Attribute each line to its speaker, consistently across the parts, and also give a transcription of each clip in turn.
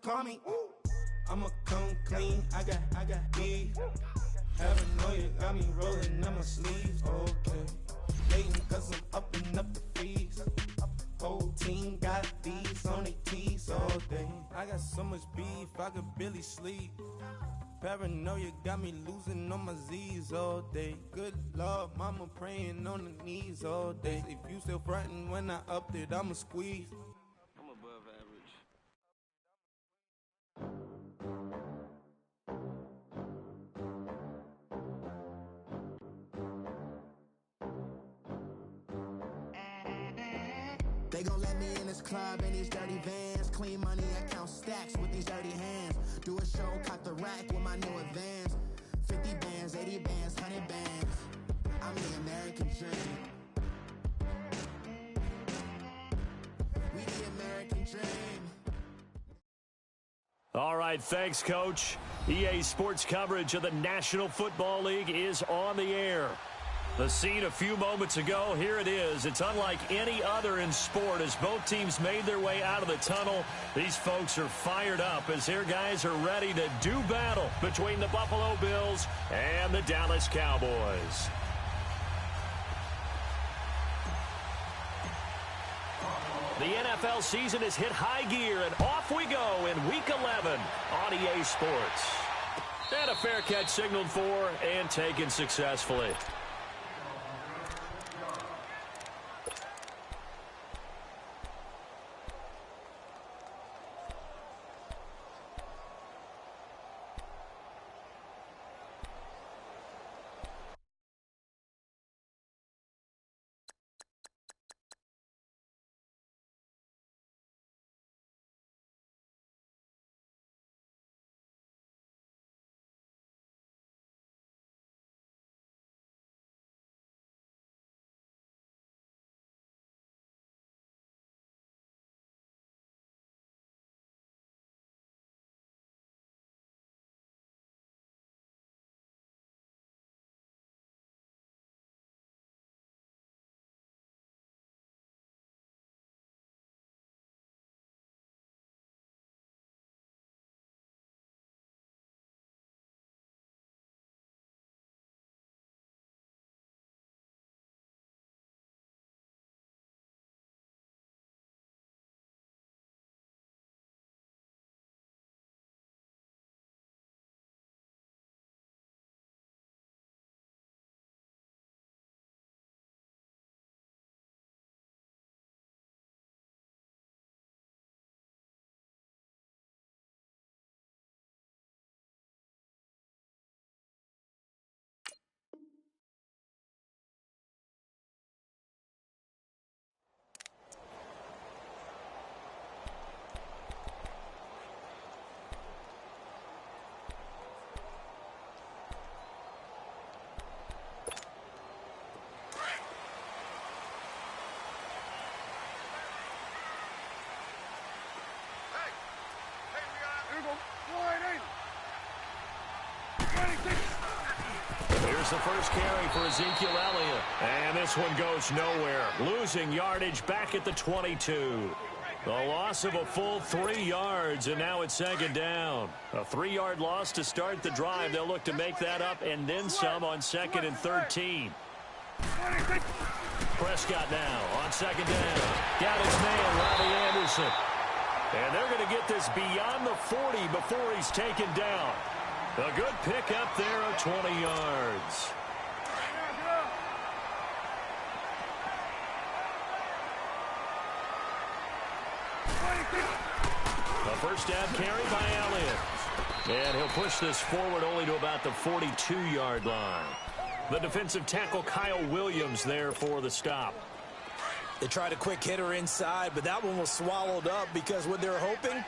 Speaker 1: call me. I'ma come clean, I got beef. Paranoia got me rolling on my sleeves, okay. Waiting cause I'm upping up the fees. Whole team got these on their tees all day. I got so much beef, I could barely sleep. Paranoia got me losing on my Z's all day. Good Lord, mama praying on the knees all day. If you still frontin' when I upped it, I'ma squeeze.
Speaker 2: I'm above average.
Speaker 3: They gon' let me in this club in these dirty vans. Clean money, I count stacks with these dirty hands. Do a show, caught the rack with my new advance. 50 bands, 80 bands, 100 bands. I'm the American dream. We the American dream.
Speaker 4: All right, thanks, Coach. EA Sports coverage of the National Football League is on the air. The scene a few moments ago, here it is. It's unlike any other in sport as both teams made their way out of the tunnel. These folks are fired up as their guys are ready to do battle between the Buffalo Bills and the Dallas Cowboys. The NFL season has hit high gear, and off we go in Week 11 on EA Sports. And a fair catch signaled for and taken successfully. Here's the first carry for Ezekiel Elliott. And this one goes nowhere. Losing yardage back at the 22. The loss of a full 3 yards, and now it's second down. A 3-yard loss to start the drive. They'll look to make that up and then some on 2nd and 13. Prescott now on 2nd down. Got his man, Robbie Anderson. And they're going to get this beyond the 40 before he's taken down. A good pickup there of 20 yards. A first down carry by Elliott. And he'll push this forward only to about the 42-yard line. The defensive tackle Kyle Williams there for the stop.
Speaker 5: They tried a quick hitter inside, but that one was swallowed up because what they're hoping,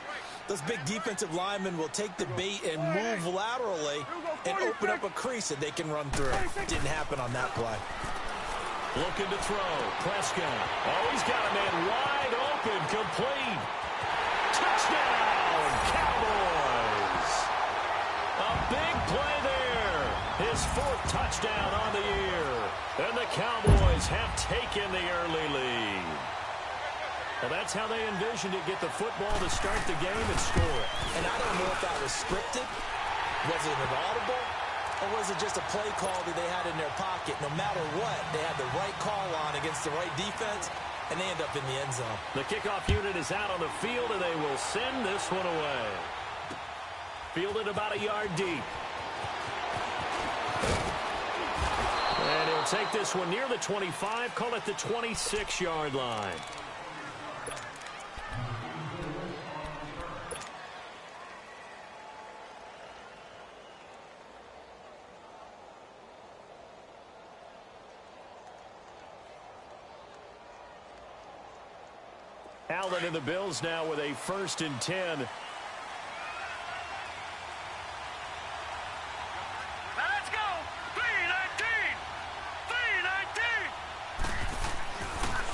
Speaker 5: those big defensive linemen will take the bait and move laterally and open up a crease that they can run through. Didn't happen on that play.
Speaker 4: Looking to throw. Prescott. Oh, he's got a man wide open. Complete. Touchdown, Cowboys. A big play there. His 4th touchdown on the year. And the Cowboys have taken the early lead. Well, that's how they envisioned it. Get the football to start the game and score it.
Speaker 5: was scripted? Was it an audible? Or was it just a play call that they had in their pocket? No matter what, they had the right call on against the right defense, and they end up in the end zone.
Speaker 4: The kickoff unit is out on the field, and they will send this one away. Fielded about a yard deep. And he'll take this one near the 25, call it the 26-yard line. Allen and the Bills now with a 1st and 10.
Speaker 6: Let's go! 3-19! 3-19!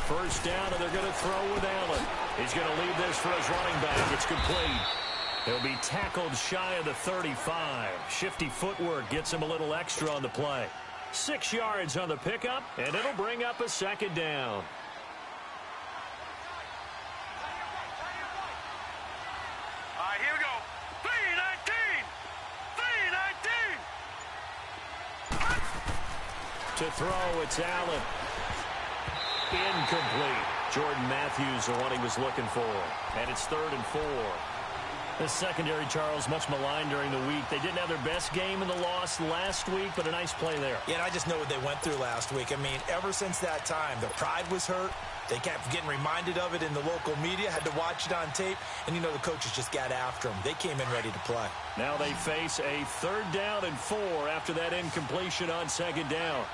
Speaker 4: First down, and they're going to throw with Allen. He's going to leave this for his running back. It's complete. He'll be tackled shy of the 35. Shifty footwork gets him a little extra on the play. 6 yards on the pickup, and it'll bring up a 2nd down.
Speaker 6: Here we go. 3-19! 3-19!
Speaker 4: To throw, it's Allen. Incomplete. Jordan Matthews, the one he was looking for. And it's 3rd and 4. The secondary, Charles, much maligned during the week. They didn't have their best game in the loss last week, but a nice play there.
Speaker 5: Yeah, and I just know what they went through last week. I mean, ever since that time, their pride was hurt. They kept getting reminded of it in the local media, had to watch it on tape, and you know the coaches just got after them. They came in ready to play.
Speaker 4: Now they face a 3rd down and 4 after that incompletion on 2nd down.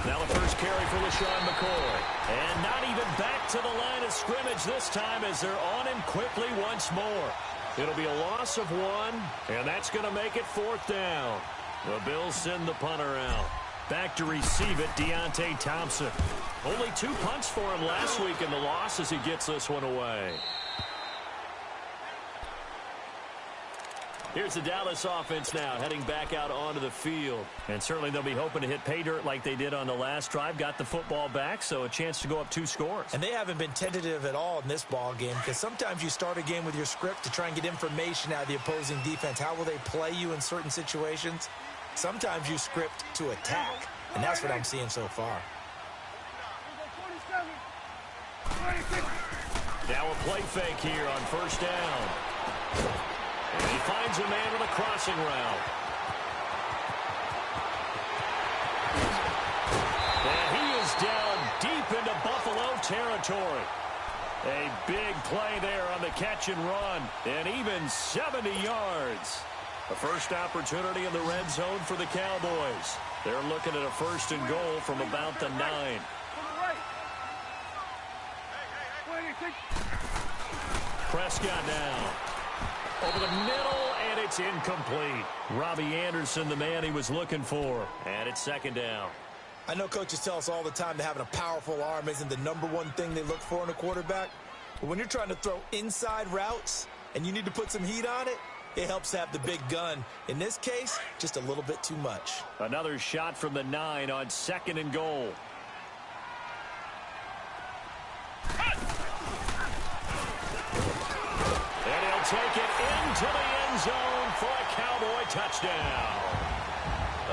Speaker 4: Now the first carry for LaShawn McCoy. And not even back to the line of scrimmage this time as they're on him quickly once more. It'll be a loss of 1, and that's going to make it 4th down. The Bills send the punter out. Back to receive it, Deontay Thompson. Only 2 punts for him last week in the loss as he gets this one away. Here's the Dallas offense now heading back out onto the field. And certainly they'll be hoping to hit pay dirt like they did on the last drive. Got the football back, so a chance to go up 2 scores.
Speaker 5: And they haven't been tentative at all in this ball game because sometimes you start a game with your script to try and get information out of the opposing defense. How will they play you in certain situations? Sometimes you script to attack, and that's what I'm seeing so far.
Speaker 4: Now a play fake here on 1st down. And he finds a man with a crossing route. And he is down deep into Buffalo territory. A big play there on the catch and run, and even 70 yards. A first opportunity in the red zone for the Cowboys. They're looking at a 1st and goal from about the 9. Prescott now. Over the middle, and it's incomplete. Robbie Anderson, the man he was looking for. And it's 2nd down.
Speaker 5: I know coaches tell us all the time that having a powerful arm isn't the #1 thing they look for in a quarterback. But when you're trying to throw inside routes and you need to put some heat on it, it helps have the big gun. In this case, just a little bit too much.
Speaker 4: Another shot from the 9 on 2nd and goal. And he'll take it into the end zone for a Cowboy touchdown.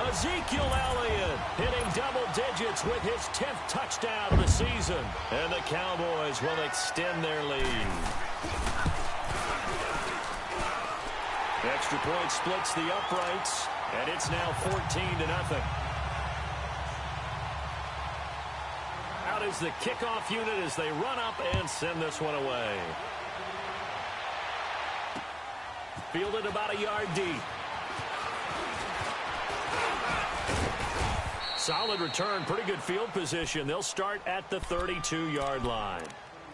Speaker 4: Ezekiel Elliott hitting double digits with his 10th touchdown of the season. And the Cowboys will extend their lead. The extra point splits the uprights, and it's now 14-0. Out is the kickoff unit as they run up and send this one away. Fielded about a yard deep. Solid return, pretty good field position. They'll start at the 32-yard line.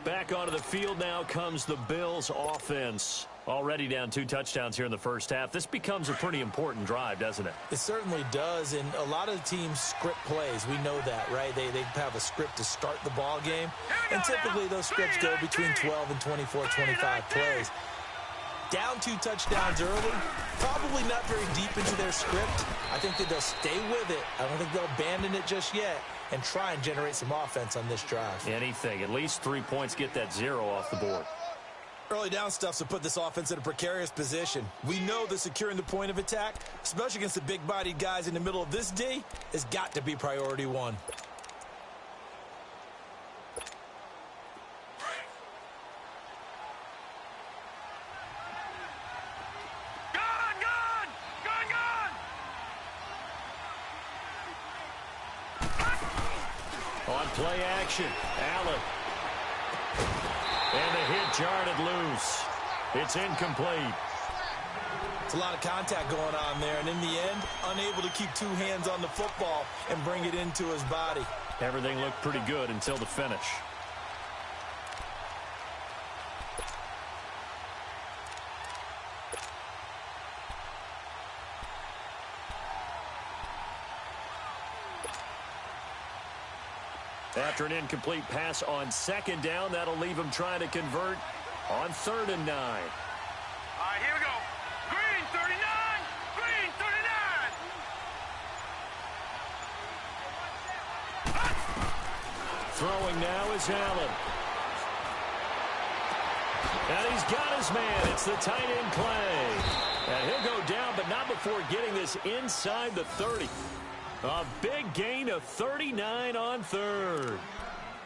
Speaker 4: Back onto the field now comes the Bills offense. Already down 2 touchdowns here in the first half. This becomes a pretty important drive, doesn't it?
Speaker 5: It certainly does, and a lot of the teams script plays. We know that, right? They have a script to start the ball game, and typically those scripts go between 12 and 24, 25 plays. Down 2 touchdowns early, probably not very deep into their script. I think that they'll stay with it. I don't think they'll abandon it just yet and try and generate some offense on this drive.
Speaker 4: Anything. At least 3 points, get that 0 off the board.
Speaker 5: Early down stuffs will put this offense in a precarious position. We know that securing the point of attack, especially against the big-bodied guys in the middle of this D, has got to be priority one.
Speaker 4: On play action, Allen. And the hit jarred it loose. It's incomplete.
Speaker 5: It's a lot of contact going on there, and in the end, unable to keep two hands on the football and bring it into his body.
Speaker 4: Everything looked pretty good until the finish. After an incomplete pass on second down, that'll leave him trying to convert on 3rd and 9.
Speaker 6: All right, here we go. Green 39, green 39.
Speaker 4: Throwing now is Allen. And he's got his man. It's the tight end Clay. And he'll go down, but not before getting this inside the 30. A big gain of 39 on 3rd.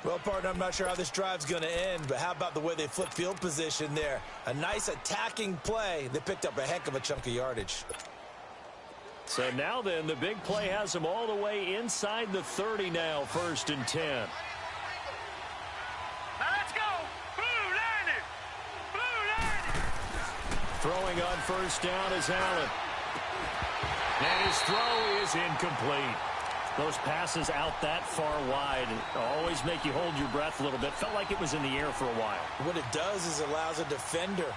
Speaker 5: Well, partner, I'm not sure how this drive's going to end, but how about the way they flip field position there? A nice attacking play. They picked up a heck of a chunk of yardage.
Speaker 4: So now then, the big play has them all the way inside the 30 now, 1st and 10.
Speaker 6: Now let's go. Blue landed. Blue landed.
Speaker 4: Throwing on 1st down is Allen. And his throw is incomplete. Those passes out that far wide always make you hold your breath a little bit. Felt like it was in the air for a while.
Speaker 5: What it does is it allows a defender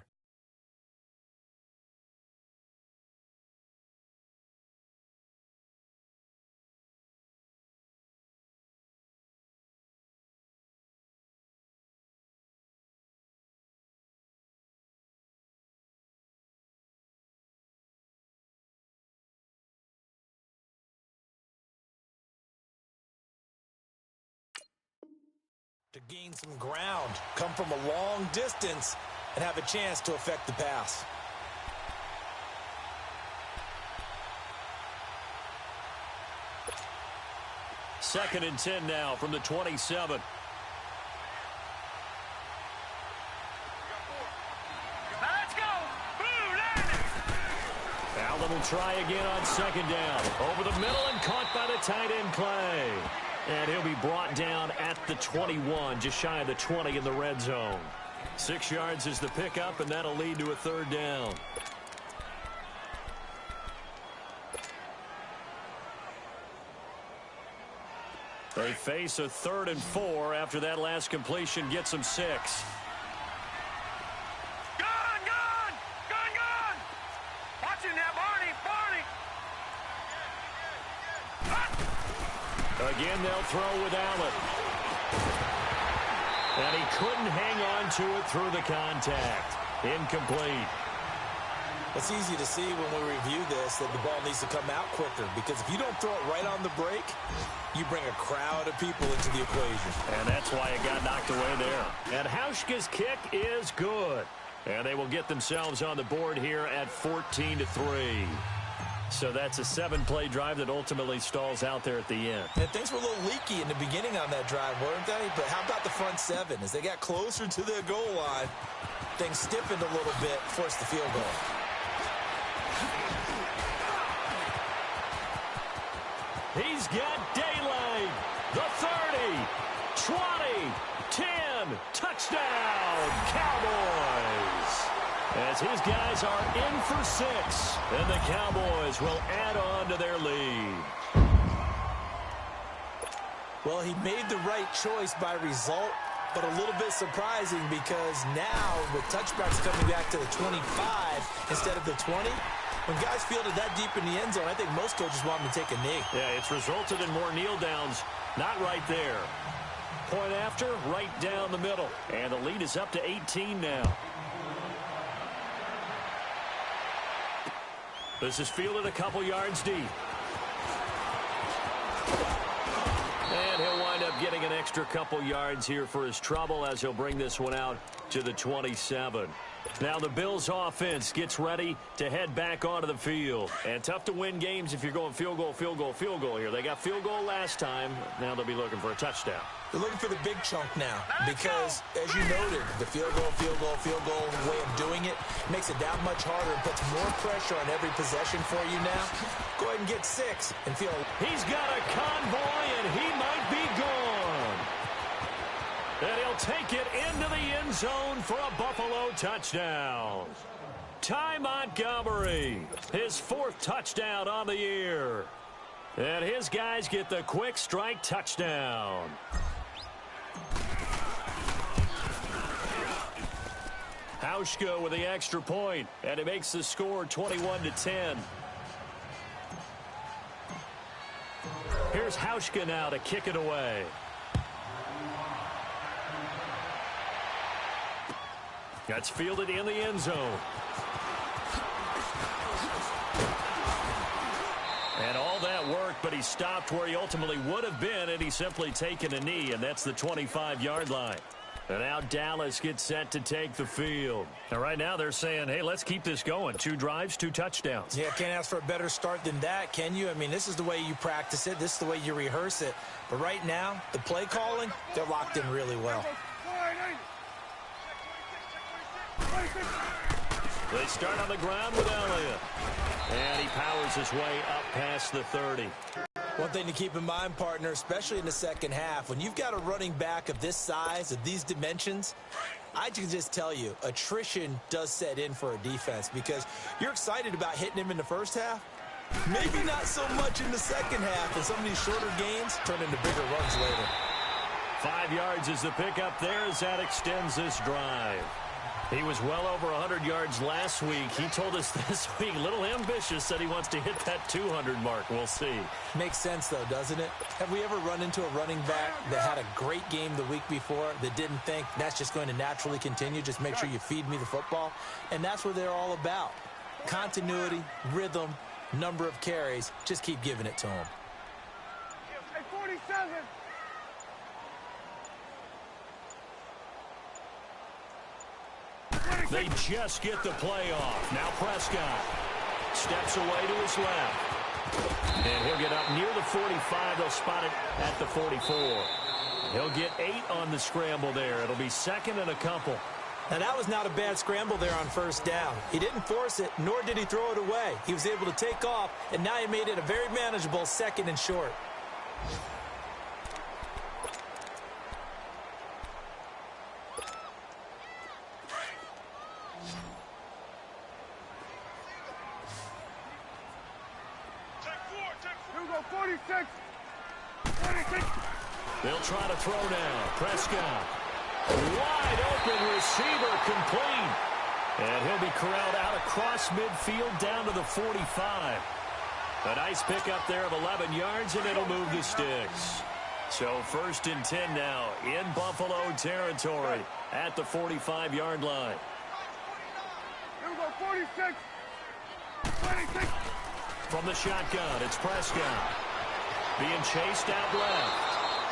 Speaker 5: to gain some ground, come from a long distance, and have a chance to affect the pass.
Speaker 4: Second and 10 now from the 27.
Speaker 6: Now let's go. Blue landed.
Speaker 4: Allen will try again on 2nd down. Over the middle and caught by the tight end Clay. And he'll be brought down at the 21, just shy of the 20 in the red zone. 6 yards is the pickup, and that'll lead to a 3rd down. They face a 3rd and 4 after that last completion gets them 6.
Speaker 6: Gun. Watching that, Barney.
Speaker 4: Again, they'll throw with Allen. And he couldn't hang on to it through the contact. Incomplete.
Speaker 5: It's easy to see when we review this that the ball needs to come out quicker, because if you don't throw it right on the break, you bring a crowd of people into the equation.
Speaker 4: And that's why it got knocked away there. And Hauschka's kick is good. And they will get themselves on the board here at 14-3. So that's a 7-play drive that ultimately stalls out there at the end.
Speaker 5: And things were a little leaky in the beginning on that drive, weren't they? But how about the front 7? As they got closer to their goal line, things stiffened a little bit, forced the field goal.
Speaker 4: He's got daylight. The 30, 20, 10, touchdown, Cowboys. As his guys are in for 6, and the Cowboys will add on to their lead.
Speaker 5: Well, he made the right choice by result, but a little bit surprising because now with touchbacks coming back to the 25 instead of the 20, when guys fielded that deep in the end zone, I think most coaches want them to take a knee.
Speaker 4: Yeah, it's resulted in more kneel downs. Not right there. Point after, right down the middle. And the lead is up to 18 now. This is fielded a couple yards deep. And he'll wind up getting an extra couple yards here for his trouble as he'll bring this one out to the 27. Now the Bills offense gets ready to head back onto the field. And tough to win games if you're going field goal, field goal, field goal here. They got field goal last time. Now they'll be looking for a touchdown.
Speaker 5: They're looking for the big chunk now because, as you noted, the field goal way of doing it makes it that much harder and puts more pressure on every possession for you now. Go ahead and get 6 and feel.
Speaker 4: He's got a convoy, and he might be gone. And he'll take it into the end zone for a Buffalo touchdown. Ty Montgomery, his 4th touchdown on the year. And his guys get the quick strike touchdown. Hauschka with the extra point, and it makes the score 21-10. Here's Hauschka now to kick it away. That's fielded in the end zone. And all that work, but he stopped where he ultimately would have been, and he's simply taken a knee, and that's the 25-yard line. And now Dallas gets set to take the field. And right now they're saying, hey, let's keep this going. 2 drives, 2 touchdowns.
Speaker 5: Yeah, can't ask for a better start than that, can you? I mean, this is the way you practice it. This is the way you rehearse it. But right now, the play calling, they're locked in really well.
Speaker 4: They start on the ground with Elliott. And he powers his way up past the 30.
Speaker 5: One thing to keep in mind, partner, especially in the second half, when you've got a running back of this size, of these dimensions, I can just tell you, attrition does set in for a defense because you're excited about hitting him in the first half. Maybe not so much in the second half, and some of these shorter gains turn into bigger runs later.
Speaker 4: 5 yards is the pickup there as that extends this drive. He was well over 100 yards last week. He told us this week, a little ambitious, said he wants to hit that 200 mark. We'll see.
Speaker 5: Makes sense, though, doesn't it? Have we ever run into a running back that had a great game the week before that didn't think that's just going to naturally continue? Just make sure you feed me the football. And that's what they're all about. Continuity, rhythm, number of carries. Just keep giving it to them.
Speaker 6: Hey, 47.
Speaker 4: They just get the play off. Now Prescott steps away to his left. And he'll get up near the 45. They'll spot it at the 44. He'll get 8 on the scramble there. It'll be second and a couple.
Speaker 5: Now, that was not a bad scramble there on first down. He didn't force it, nor did he throw it away. He was able to take off, and now he made it a very manageable second and short.
Speaker 6: Here we go, 46. 46.
Speaker 4: They'll try to throw now. Prescott. Wide open receiver complete. And he'll be corralled out across midfield down to the 45. A nice pickup there of 11 yards, and it'll move the sticks. So 1st and 10 now in Buffalo territory at the 45-yard line.
Speaker 6: Here we go, 46. 26.
Speaker 4: From the shotgun, it's Prescott. Being chased out left.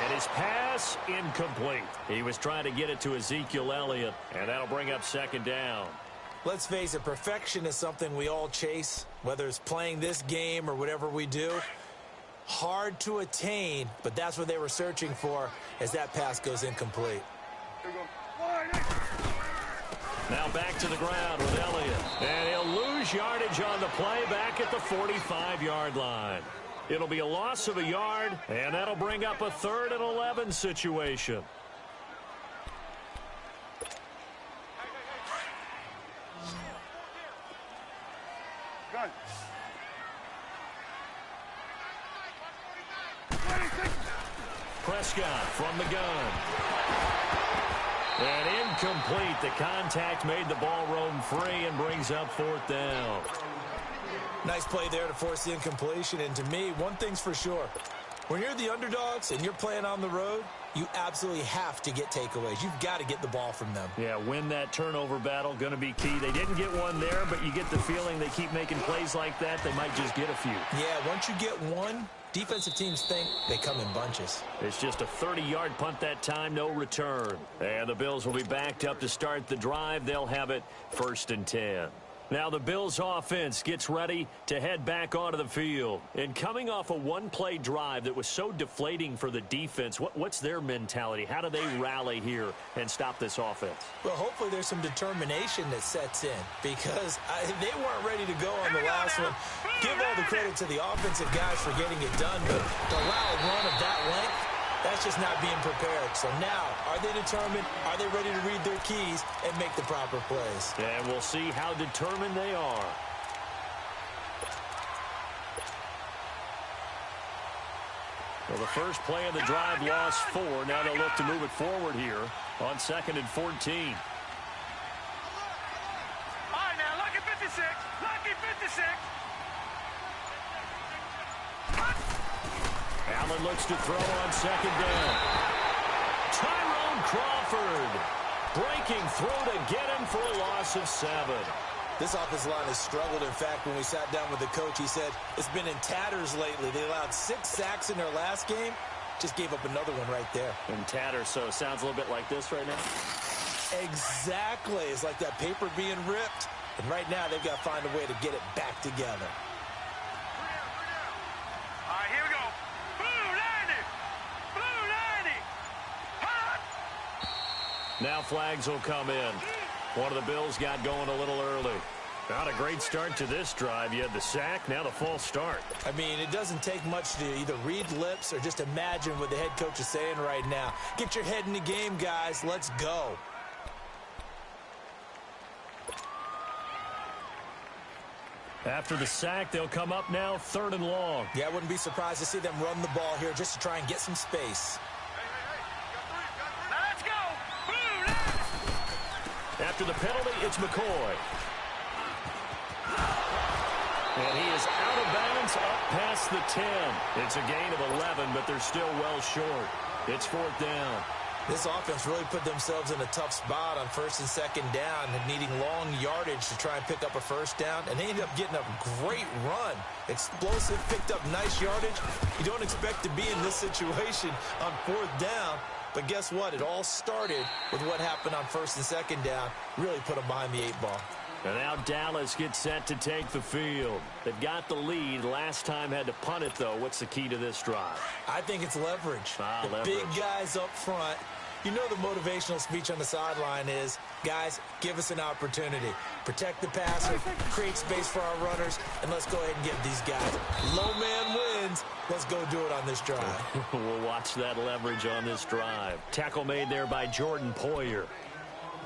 Speaker 4: And his pass incomplete. He was trying to get it to Ezekiel Elliott, and that'll bring up second down.
Speaker 5: Let's face it, perfection is something we all chase, whether it's playing this game or whatever we do. Hard to attain, but that's what they were searching for as that pass goes incomplete.
Speaker 6: Here we go. 48.
Speaker 4: Now back to the ground with Elliott. And he'll lose yardage on the play back at the 45-yard line. It'll be a loss of a yard, and that'll bring up a 3rd and 11 situation.
Speaker 6: Gun. 26.
Speaker 4: Prescott from the gun. And incomplete. The contact made the ball roam free and brings up 4th down.
Speaker 5: Nice play there to force the incompletion. And to me, one thing's for sure. When you're the underdogs and you're playing on the road, you absolutely have to get takeaways. You've got to get the ball from them.
Speaker 4: Yeah, win that turnover battle, going to be key. They didn't get one there, but you get the feeling they keep making plays like that, they might just get a few.
Speaker 5: Yeah, once you get one, Defensive teams think they come in bunches.
Speaker 4: It's just a 30-yard punt that time, no return. And the Bills will be backed up to start the drive. They'll have it 1st and 10. Now the Bills offense gets ready to head back onto the field. And coming off a one-play drive that was so deflating for the defense, what's their mentality? How do they rally here and stop this offense?
Speaker 5: Well, hopefully there's some determination that sets in because they weren't ready to go on the last one. Give all the credit to the offensive guys for getting it done, but to allow a run of that length, that's just not being prepared. So now, are they determined? Are they ready to read their keys and make the proper plays?
Speaker 4: And we'll see how determined they are. Well, the first play of the drive lost 4. Now they'll look to move it forward here on 2nd and 14.
Speaker 6: All right, now, lucky 56. Lucky 56.
Speaker 4: Allen looks to throw on 2nd down. Tyrone Crawford breaking through to get him for a loss of 7.
Speaker 5: This offensive line has struggled. In fact, when we sat down with the coach, he said it's been in tatters lately. They allowed 6 sacks in their last game. Just gave up another one right there.
Speaker 4: In tatters, so it sounds a little bit like this right now?
Speaker 5: Exactly. It's like that paper being ripped. And right now, they've got to find a way to get it back together.
Speaker 6: All right, here we go. Blue 90. Blue 90. Hot.
Speaker 4: Now flags will come in. One of the Bills got going a little early. Not a great start to this drive. You had the sack, now the false start.
Speaker 5: I mean, it doesn't take much to either read lips or just imagine what the head coach is saying right now. Get your head in the game, guys. Let's go.
Speaker 4: After the sack, they'll come up now 3rd and long.
Speaker 5: Yeah, I wouldn't be surprised to see them run the ball here just to try and get some space.
Speaker 6: Now let's go. Blue 90.
Speaker 4: After the penalty, it's McCoy. And he is out of bounds up past the 10. It's a gain of 11, but they're still well short. It's 4th down.
Speaker 5: This offense really put themselves in a tough spot on 1st and 2nd down and needing long yardage to try and pick up a 1st down. And they ended up getting a great run. Explosive, picked up nice yardage. You don't expect to be in this situation on 4th down. But guess what? It all started with what happened on 1st and 2nd down. Really put them behind the 8 ball.
Speaker 4: And now Dallas gets set to take the field. They've got the lead. Last time had to punt it, though. What's the key to this drive?
Speaker 5: I think it's leverage. The
Speaker 4: Leverage.
Speaker 5: big guys up front. You know the motivational speech on the sideline is, guys, give us an opportunity. Protect the passer, create space for our runners, and let's go ahead and give these guys. Low man wins. Let's go do it on this drive.
Speaker 4: We'll watch that leverage on this drive. Tackle made there by Jordan Poyer.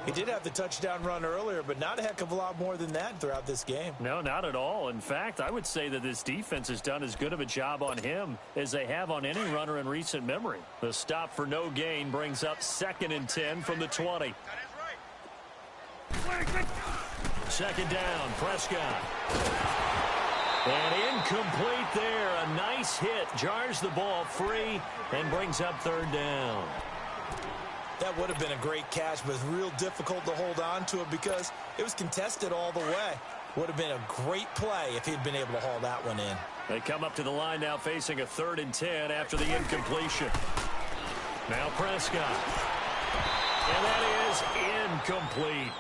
Speaker 5: He did have the touchdown run earlier, but not a heck of a lot more than that throughout this game.
Speaker 4: No, not at all. In fact, I would say that this defense has done as good of a job on him as they have on any runner in recent memory. The stop for no gain brings up 2nd and 10 from the 20. 2nd down, Prescott. And incomplete there. A nice hit. Jars the ball free and brings up 3rd down.
Speaker 5: That would have been a great catch, but it's real difficult to hold on to it because it was contested all the way. Would have been a great play if he'd been able to haul that one in.
Speaker 4: They come up to the line now facing a 3rd and 10 after the incompletion. Now Prescott. And that is incomplete.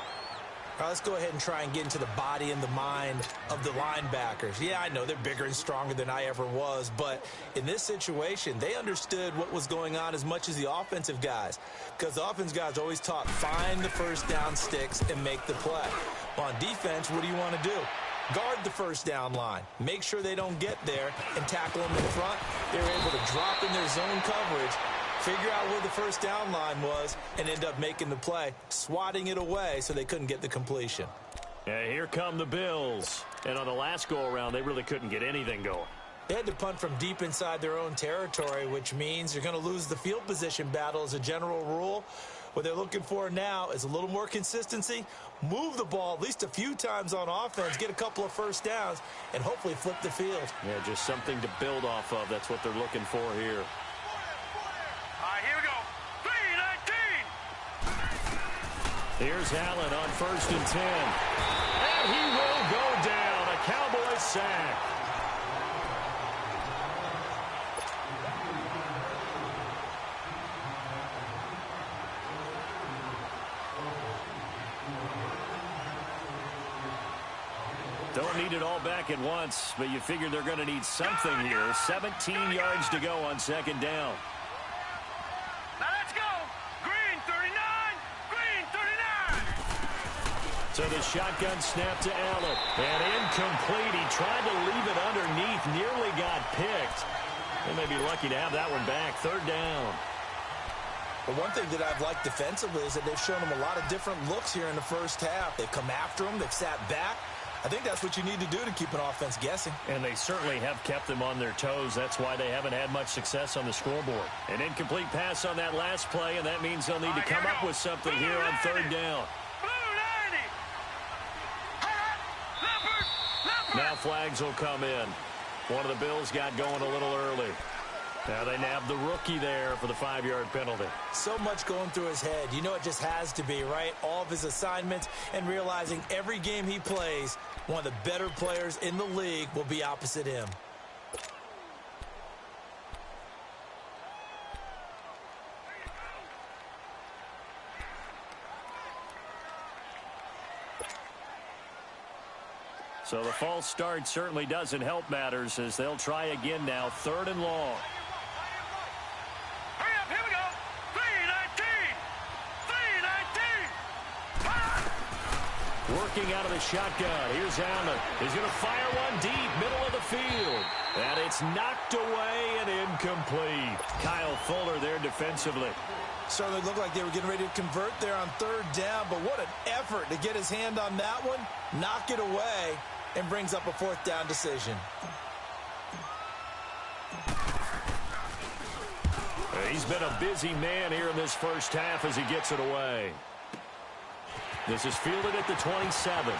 Speaker 5: All right, let's go ahead and try and get into the body and the mind of the linebackers. Yeah, I know they're bigger and stronger than I ever was, but in this situation, they understood what was going on as much as the offensive guys, because the offensive guys always taught, find the 1st down sticks and make the play. On defense, what do you want to do? Guard the 1st down line. Make sure they don't get there and tackle them in front. They were able to drop in their zone coverage, figure out where the 1st down line was, and end up making the play, swatting it away so they couldn't get the completion.
Speaker 4: Yeah, here come the Bills. And on the last go-around, they really couldn't get anything going.
Speaker 5: They had to punt from deep inside their own territory, which means you're going to lose the field position battle as a general rule. What they're looking for now is a little more consistency, move the ball at least a few times on offense, get a couple of 1st downs, and hopefully flip the field.
Speaker 4: Yeah, just something to build off of. That's what they're looking for here.
Speaker 6: All right, here we go. 3-19.
Speaker 4: Here's Allen on 1st and 10. And he will go down. A Cowboys sack. Don't need it all back at once, but you figure they're going to need something here. 17 yards to go on second down.
Speaker 6: Now let's go. Green 39. Green 39.
Speaker 4: So the shotgun snap to Allen. And incomplete. He tried to leave it underneath. Nearly got picked. They may be lucky to have that one back. Third down.
Speaker 5: But one thing that I've liked defensively is that they've shown them a lot of different looks here in the first half. They've come after them. They've sat back. I think that's what you need to do to keep an offense guessing.
Speaker 4: And they certainly have kept them on their toes. That's why they haven't had much success on the scoreboard. An incomplete pass on that last play, and that means they'll need to come up with something here on third down. Now flags will come in. One of the Bills got going a little early. Now they nabbed the rookie there for the 5-yard penalty.
Speaker 5: So much going through his head. You know it just has to be, right? All of his assignments and realizing every game he plays, one of the better players in the league will be opposite him.
Speaker 4: So the false start certainly doesn't help matters as they'll try again now. Third and long.
Speaker 6: Hurry up, here we go. 3-19. 3-19.
Speaker 4: Working out of the shotgun. Here's Allen. He's going to fire one deep, middle of the field. And it's knocked away and incomplete. Kyle Fuller there defensively.
Speaker 5: Certainly looked like they were getting ready to convert there on third down, but what an effort to get his hand on that one, knock it away, and brings up a fourth down decision.
Speaker 4: He's been a busy man here in this first half as he gets it away. This is fielded at the 27.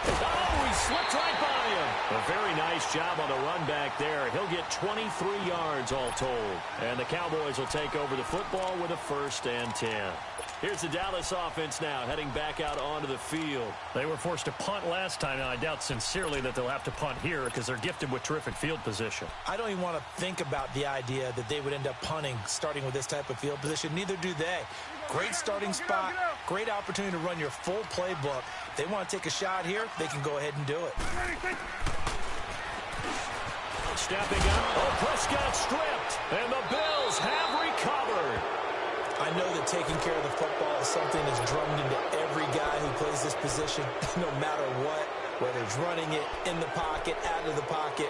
Speaker 4: Oh, he slipped right by him. A very nice job on the run back there. He'll get 23 yards all told. And the Cowboys will take over the football with a 1st and 10. Here's the Dallas offense now heading back out onto the field. They were forced to punt last time. Now, I doubt sincerely that they'll have to punt here because they're gifted with terrific field position.
Speaker 5: I don't even want to think about the idea that they would end up punting starting with this type of field position. Neither do they. Great starting spot, great opportunity to run your full playbook. They want to take a shot here, they can go ahead and do it.
Speaker 4: Stepping up, Prescott stripped, and the Bills have recovered.
Speaker 5: I know that taking care of the football is something that's drummed into every guy who plays this position, no matter what, whether it's running it, in the pocket, out of the pocket.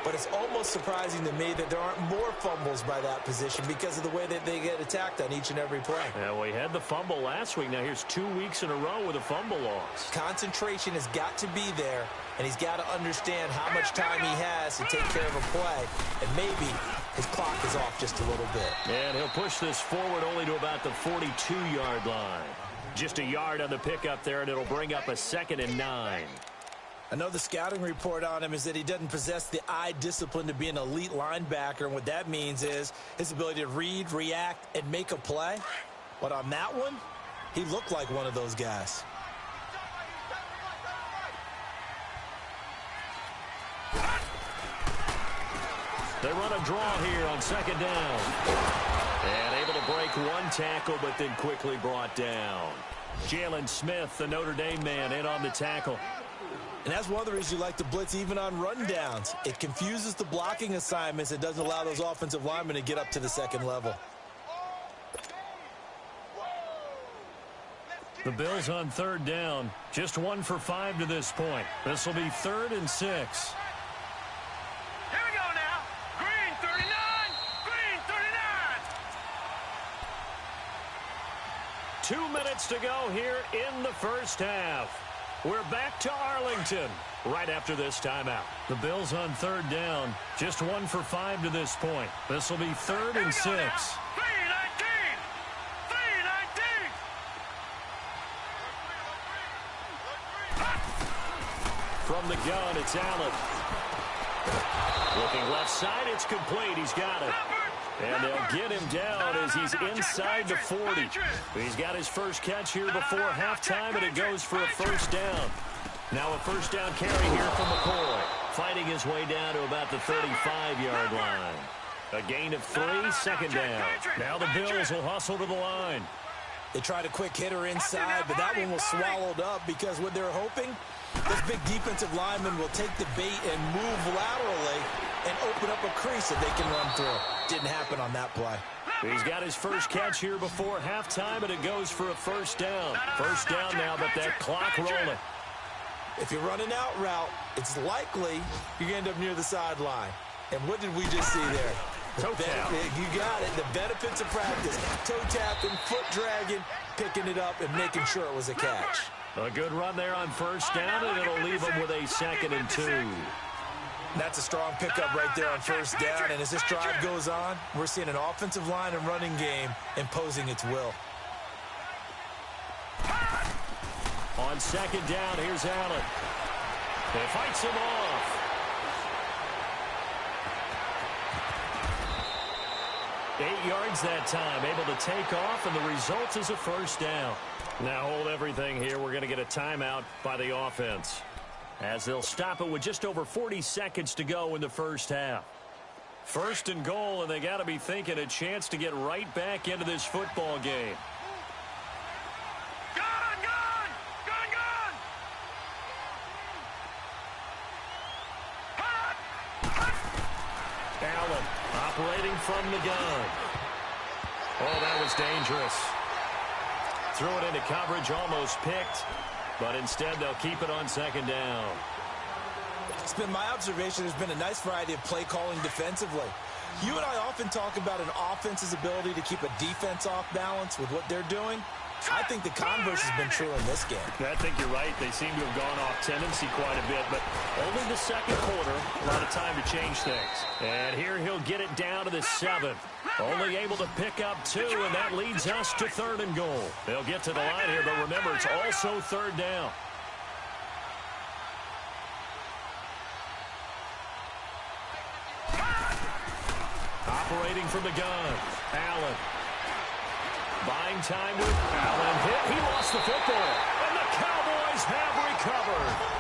Speaker 5: But it's almost surprising to me that there aren't more fumbles by that position because of the way that they get attacked on each and every play.
Speaker 4: Yeah, we had the fumble last week. Now here's 2 weeks in a row with a fumble loss.
Speaker 5: Concentration has got to be there, and he's got to understand how much time he has to take care of a play. And maybe his clock is off just a little bit.
Speaker 4: And he'll push this forward only to about the 42-yard line. Just a yard on the pickup there, and it'll bring up a 2nd and 9.
Speaker 5: I know the scouting report on him is that he doesn't possess the eye discipline to be an elite linebacker, and what that means is his ability to read, react, and make a play. But on that one, he looked like one of those guys.
Speaker 4: They run a draw here on 2nd down. And able to break one tackle, but then quickly brought down. Jalen Smith, the Notre Dame man, in on the tackle.
Speaker 5: And that's one of the reasons you like to blitz even on rundowns. It confuses the blocking assignments. It doesn't allow those offensive linemen to get up to the second level.
Speaker 4: The Bills on 3rd down. Just 1 for 5 to this point. This will be 3rd and 6.
Speaker 6: Here we go now. Green 39. Green 39.
Speaker 4: 2 minutes to go here in the first half. We're back to Arlington right after this timeout. The Bills on 3rd down. Just 1 for 5 to this point. This will be 3rd and 6.
Speaker 6: 3-19. 3-19.
Speaker 4: From the gun, it's Allen. Looking left side, it's complete. He's got it. And they'll get him down as he's inside the 40. He's got his first catch here before halftime, and it goes for a 1st down. Now a 1st down carry here from McCoy. Fighting his way down to about the 35-yard line. A gain of 3, 2nd down. Now the Bills will hustle to the line.
Speaker 5: They tried a quick hitter inside, but that one was swallowed up because what they're hoping, this big defensive lineman will take the bait and move laterally and open up a crease that they can run through. Didn't happen on that play.
Speaker 4: He's got his first catch here before halftime, and it goes for a first down. First down now, but that clock rolling.
Speaker 5: If you're running out route, it's likely you're going to end up near the sideline. And what did we just see there?
Speaker 4: Toe tap.
Speaker 5: You got it. The benefits of practice. Toe tapping, foot dragging, picking it up, and making sure it was a catch.
Speaker 4: A good run there on first down, and it'll leave them with a 2nd and 2.
Speaker 5: That's a strong pickup right there on first down. And as this drive goes on, we're seeing an offensive line and running game imposing its will.
Speaker 4: On 2nd down, here's Allen. He fights him off. Eight yards that time, able to take off, and the result is a first down. Now hold everything here. We're going to get a timeout by the offense, as they'll stop it with just over 40 seconds to go in the first half. 1st and goal, and they got to be thinking a chance to get right back into this football game. Allen operating from the gun. Oh, that was dangerous. Threw it into coverage, almost picked, but instead they'll keep it on 2nd down.
Speaker 5: It's been my observation there's been a nice variety of play calling defensively. You and I often talk about an offense's ability to keep a defense off balance with what they're doing. I think the converse has been true in this game.
Speaker 4: I think you're right. They seem to have gone off tendency quite a bit, but only the 2nd quarter, a lot of time to change things. And here he'll get it down to the 7th. Only able to pick up 2, and that leads us to 3rd and goal. They'll get to the line here, but remember, it's also 3rd down. Operating from the gun, Allen. Buying time with Allen. Hit. He lost the football, and the Cowboys have recovered.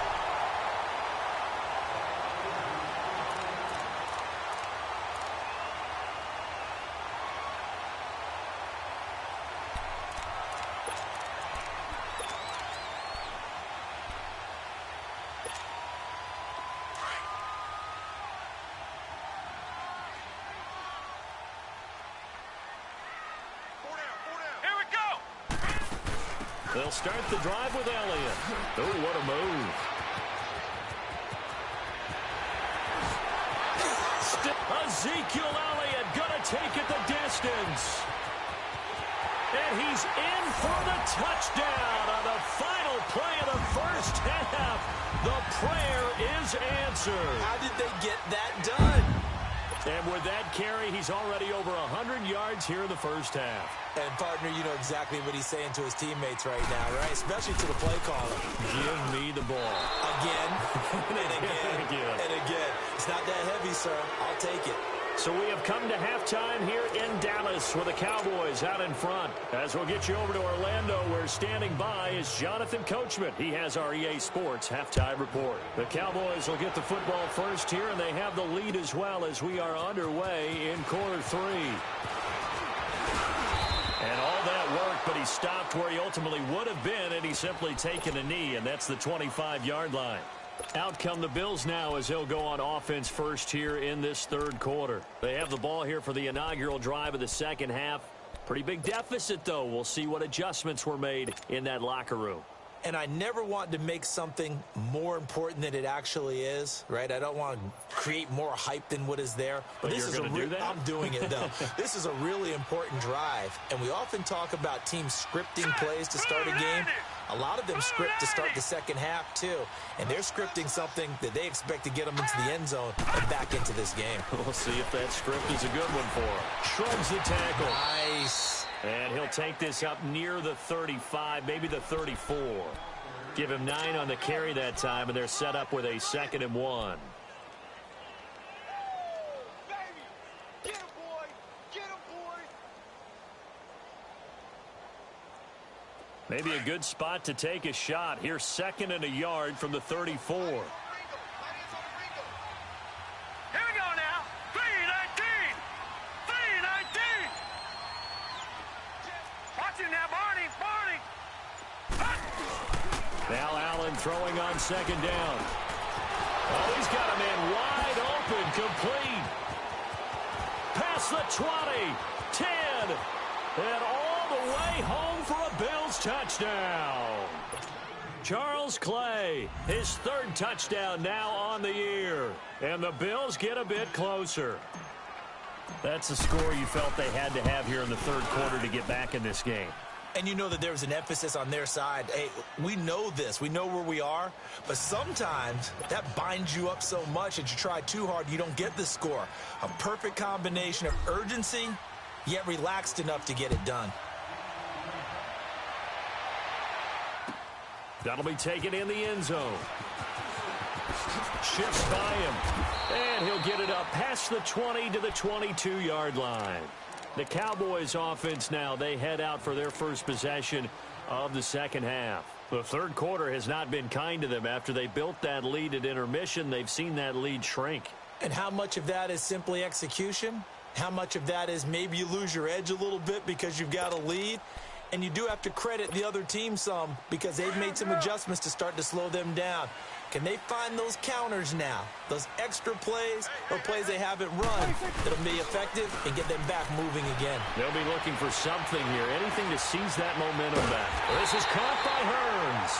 Speaker 4: They'll start the drive with Elliott. Oh, what a move. Ezekiel Elliott going to take it the distance. And he's in for the touchdown on the final play of the first half. The prayer is answered.
Speaker 5: How did they get that done?
Speaker 4: And with that carry, he's already over 100 yards here in the first half.
Speaker 5: And, partner, you know exactly what he's saying to his teammates right now, right? Especially to the play caller.
Speaker 4: Give me the ball.
Speaker 5: Again, and again, and again. It's not that heavy, sir. I'll take it.
Speaker 4: So we have come to halftime here in Dallas with the Cowboys out in front. As we'll get you over to Orlando, where standing by is Jonathan Coachman. He has our EA Sports halftime report. The Cowboys will get the football first here, and they have the lead as well as we are underway in quarter 3. And all that work, but he stopped where he ultimately would have been, and he's simply taken a knee, and that's the 25-yard line. Out come the Bills now as they'll go on offense first here in this 3rd quarter. They have the ball here for the inaugural drive of the second half. Pretty big deficit, though. We'll see what adjustments were made in that locker room.
Speaker 5: And I never want to make something more important than it actually is, right? I don't want to create more hype than what is there.
Speaker 4: But this you're going to do that?
Speaker 5: I'm doing it, though. This is a really important drive. And we often talk about teams scripting plays to start a game. A lot of them script to start the second half, too. And they're scripting something that they expect to get them into the end zone and back into this game.
Speaker 4: We'll see if that script is a good one for him. Shrugs the tackle.
Speaker 5: Nice.
Speaker 4: And he'll take this up near the 35, maybe the 34. Give him 9 on the carry that time, and they're set up with a 2nd and 1. Maybe a good spot to take a shot. Here's 2nd and a yard from the 34.
Speaker 6: Here we go now. 3-19. 3-19. Watch it now, Barney.
Speaker 4: Now Allen throwing on second down. Oh, he's got a man wide open, complete. Past the 20, 10, and all the way home for a Bills touchdown. Charles Clay, his third touchdown now on the year. And the Bills get a bit closer. That's the score you felt they had to have here in the third quarter to get back in this game.
Speaker 5: And you know that there was an emphasis on their side. Hey, we know this. We know where we are. But sometimes that binds you up so much that you try too hard, you don't get the score. A perfect combination of urgency, yet relaxed enough to get it done.
Speaker 4: That'll be taken in the end zone. Shifts by him. And he'll get it up past the 20 to the 22-yard line. The Cowboys offense now, they head out for their first possession of the second half. The third quarter has not been kind to them. After they built that lead at intermission, they've seen that lead shrink.
Speaker 5: And how much of that is simply execution? How much of that is maybe you lose your edge a little bit because you've got a lead? And you do have to credit the other team some because they've made some adjustments to start to slow them down. Can they find those counters now, those extra plays or plays they haven't run that'll be effective and get them back moving again?
Speaker 4: They'll be looking for something here, anything to seize that momentum back. This is caught by Hearns,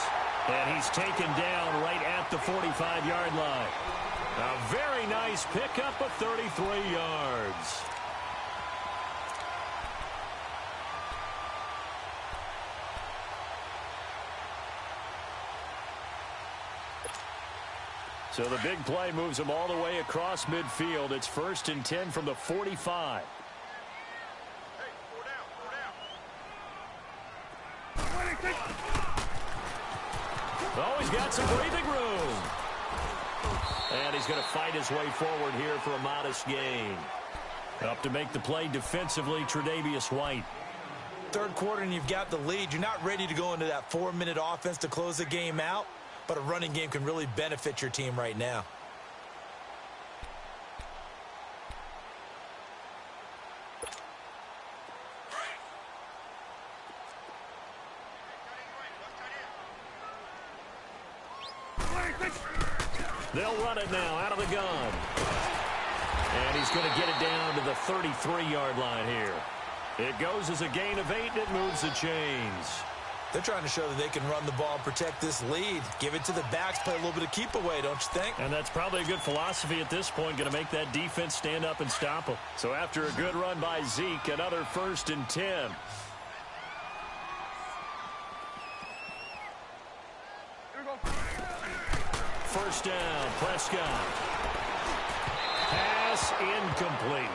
Speaker 4: and he's taken down right at the 45-yard line. A very nice pickup of 33 yards. So the big play moves them all the way across midfield. It's 1st and 10 from the 45. Oh, he's got some breathing room. And he's going to fight his way forward here for a modest gain. Up to make the play defensively, Tre'Davious White.
Speaker 5: Third quarter and you've got the lead. You're not ready to go into that 4-minute offense to close the game out. But a running game can really benefit your team right now.
Speaker 4: They'll run it now out of the gun. And he's going to get it down to the 33-yard line here. It goes as a gain of 8, and it moves the chains.
Speaker 5: They're trying to show that they can run the ball and protect this lead. Give it to the backs, play a little bit of keep away, don't you think?
Speaker 4: And that's probably a good philosophy at this point, going to make that defense stand up and stop them. So after a good run by Zeke, another 1st and 10. First down, Prescott. Pass incomplete.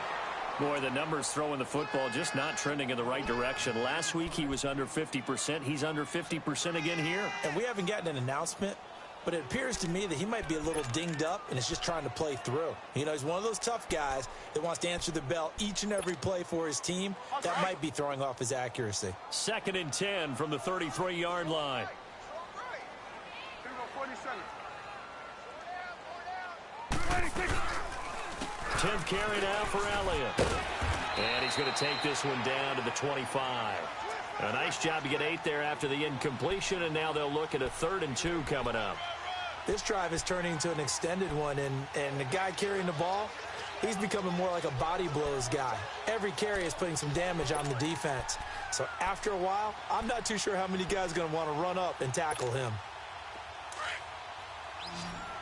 Speaker 4: Boy, the numbers throwing the football just not trending in the right direction. Last week he was under 50%. He's under 50% again here.
Speaker 5: And we haven't gotten an announcement, but it appears to me that he might be a little dinged up and is just trying to play through. You know, he's one of those tough guys that wants to answer the bell each and every play for his team. That might be throwing off his accuracy.
Speaker 4: 2nd and 10 from the 33-yard line. 10th carry now for Elliott. And he's going to take this one down to the 25. A nice job to get 8 there after the incompletion, and now they'll look at a 3rd and 2 coming up.
Speaker 5: This drive is turning into an extended one, and the guy carrying the ball, he's becoming more like a body blows guy. Every carry is putting some damage on the defense. So after a while, I'm not too sure how many guys are going to want to run up and tackle him.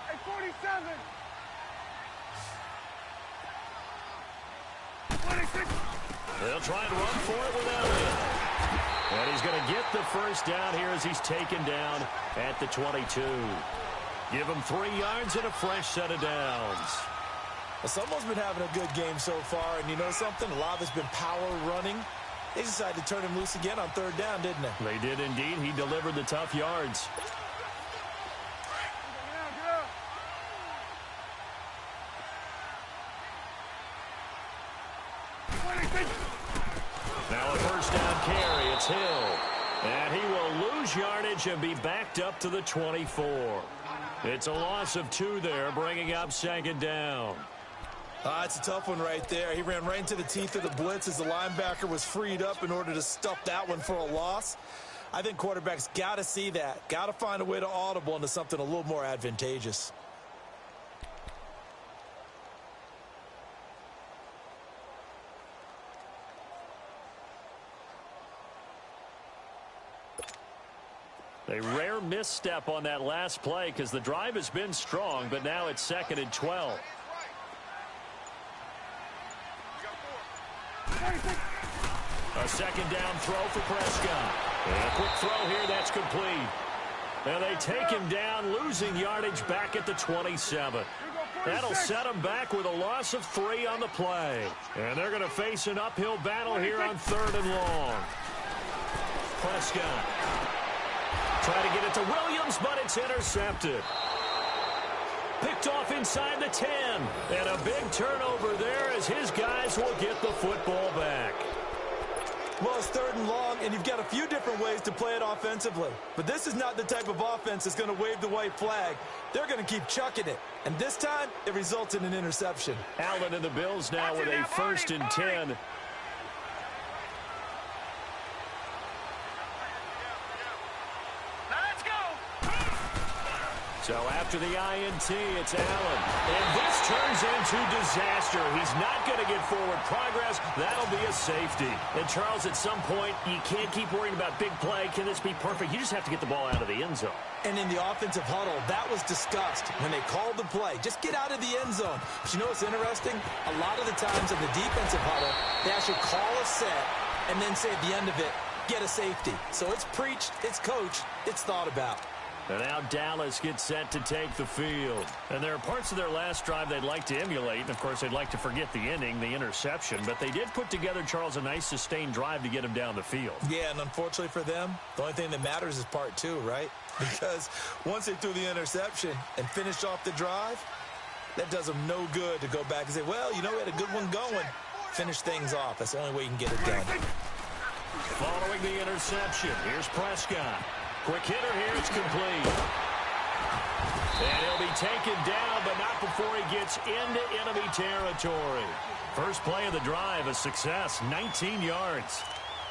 Speaker 6: Hey, 47. 26.
Speaker 4: They'll try and run for it with Elliott. And he's going to get the first down here as he's taken down at the 22. Give him 3 yards and a fresh set of downs.
Speaker 5: Well, someone's been having a good game so far, and you know something? A lot of it's been power running. They decided to turn him loose again on 3rd down, didn't they?
Speaker 4: They did indeed. He delivered the tough yards. Now a first down carry. It's Hill. And he will lose yardage and be backed up to the 24. It's a loss of 2 there, bringing up 2nd down.
Speaker 5: It's a tough one right there. He ran right into the teeth of the blitz as the linebacker was freed up in order to stuff that one for a loss. I think quarterbacks got to see that. Got to find a way to audible into something a little more advantageous.
Speaker 4: A rare misstep on that last play because the drive has been strong, but now it's 2nd and 12. A second down throw for Prescott. And a quick throw here, that's complete. And they take him down, losing yardage back at the 27. That'll set him back with a loss of 3 on the play. And they're going to face an uphill battle here on 3rd and long. Prescott. Try to get it to Williams, but it's intercepted. Picked off inside the 10. And a big turnover there as his guys will get the football back.
Speaker 5: Well, it's 3rd and long, and you've got a few different ways to play it offensively. But this is not the type of offense that's going to wave the white flag. They're going to keep chucking it. And this time, it results in an interception.
Speaker 4: Allen and the Bills now with a 1st and 10. So after the INT, it's Allen. And this turns into disaster. He's not going to get forward progress. That'll be a safety. And, Charles, at some point, you can't keep worrying about big play. Can this be perfect? You just have to get the ball out of the end zone.
Speaker 5: And in the offensive huddle, that was discussed when they called the play. Just get out of the end zone. But you know what's interesting? A lot of the times in the defensive huddle, they actually call a set and then say at the end of it, get a safety. So it's preached, it's coached, it's thought about.
Speaker 4: And now Dallas gets set to take the field. And there are parts of their last drive they'd like to emulate. And, of course, they'd like to forget the inning, the interception. But they did put together, Charles, a nice sustained drive to get him down the field.
Speaker 5: Yeah, and unfortunately for them, the only thing that matters is part 2, right? Because once they threw the interception and finished off the drive, that does them no good to go back and say, well, you know, we had a good one going. Finish things off. That's the only way you can get it done.
Speaker 4: Following the interception, here's Prescott. Quick hitter here, it's complete. And he'll be taken down, but not before he gets into enemy territory. First play of the drive, a success, 19 yards.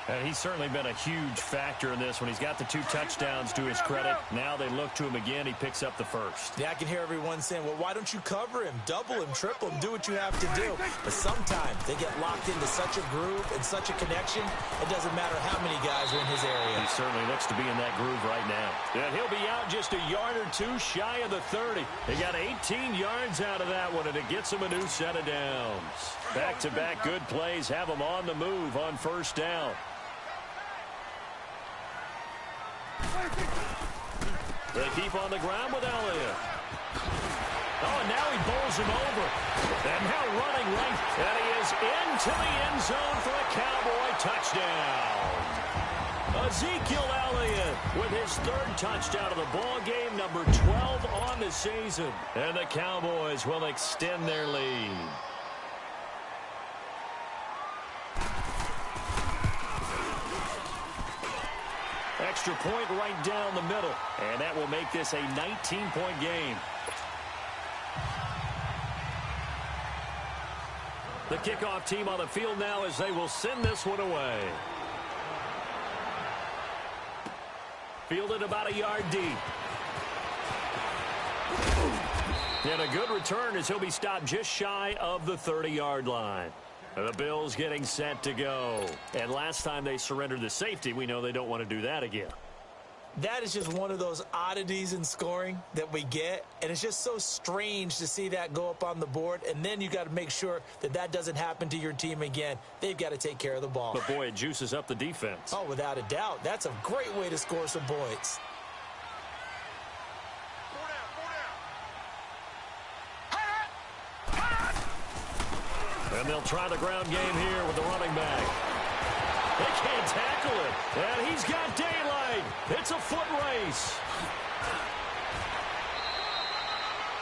Speaker 4: And he's certainly been a huge factor in this when he's got the 2 touchdowns to his credit. Now they look to him again. He picks up the first.
Speaker 5: Yeah, I can hear everyone saying, well, why don't you cover him? Double him, triple him, do what you have to do. But sometimes they get locked into such a groove and such a connection, it doesn't matter how many guys are in his area.
Speaker 4: He certainly looks to be in that groove right now. And he'll be out just a yard or 2 shy of the 30. He got 18 yards out of that one, and it gets him a new set of downs. Back-to-back good plays have him on the move on first down. They keep on the ground with Elliott. Oh, and now he bowls him over. And now running right. And he is into the end zone for a Cowboy touchdown. Ezekiel Elliott with his 3rd touchdown of the ball game, number 12 on the season. And the Cowboys will extend their lead. Extra point right down the middle. And that will make this a 19-point game. The kickoff team on the field now as they will send this one away. Fielded about a yard deep. And a good return as he'll be stopped just shy of the 30-yard line. The Bills getting set to go. And last time they surrendered the safety, we know they don't want to do that again.
Speaker 5: That is just one of those oddities in scoring that we get. And it's just so strange to see that go up on the board. And then you got to make sure that that doesn't happen to your team again. They've got to take care of the ball.
Speaker 4: But, boy, it juices up the defense.
Speaker 5: Oh, without a doubt. That's a great way to score some points.
Speaker 4: And they'll try the ground game here with the running back. They can't tackle it. And he's got daylight. It's a foot race.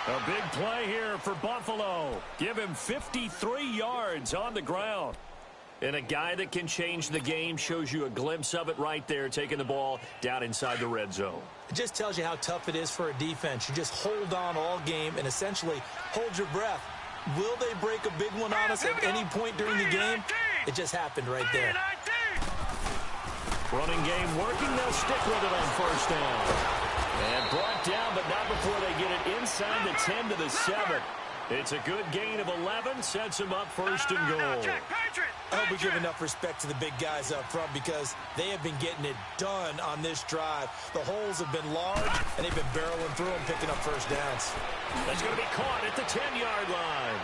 Speaker 4: A big play here for Buffalo. Give him 53 yards on the ground. And a guy that can change the game shows you a glimpse of it right there, taking the ball down inside the red zone.
Speaker 5: It just tells you how tough it is for a defense. You just hold on all game and essentially hold your breath. Will they break a big one on us at any point during the game? It just happened right there.
Speaker 4: Running game working. They'll stick with it on first down. And brought down, but not before they get it inside the 10 to the 7. It's a good gain of 11. Sets them up first and goal.
Speaker 5: I hope we give enough respect to the big guys up front because they have been getting it done on this drive. The holes have been large, and they've been barreling through them, picking up first downs.
Speaker 4: That's going to be caught at the 10-yard line.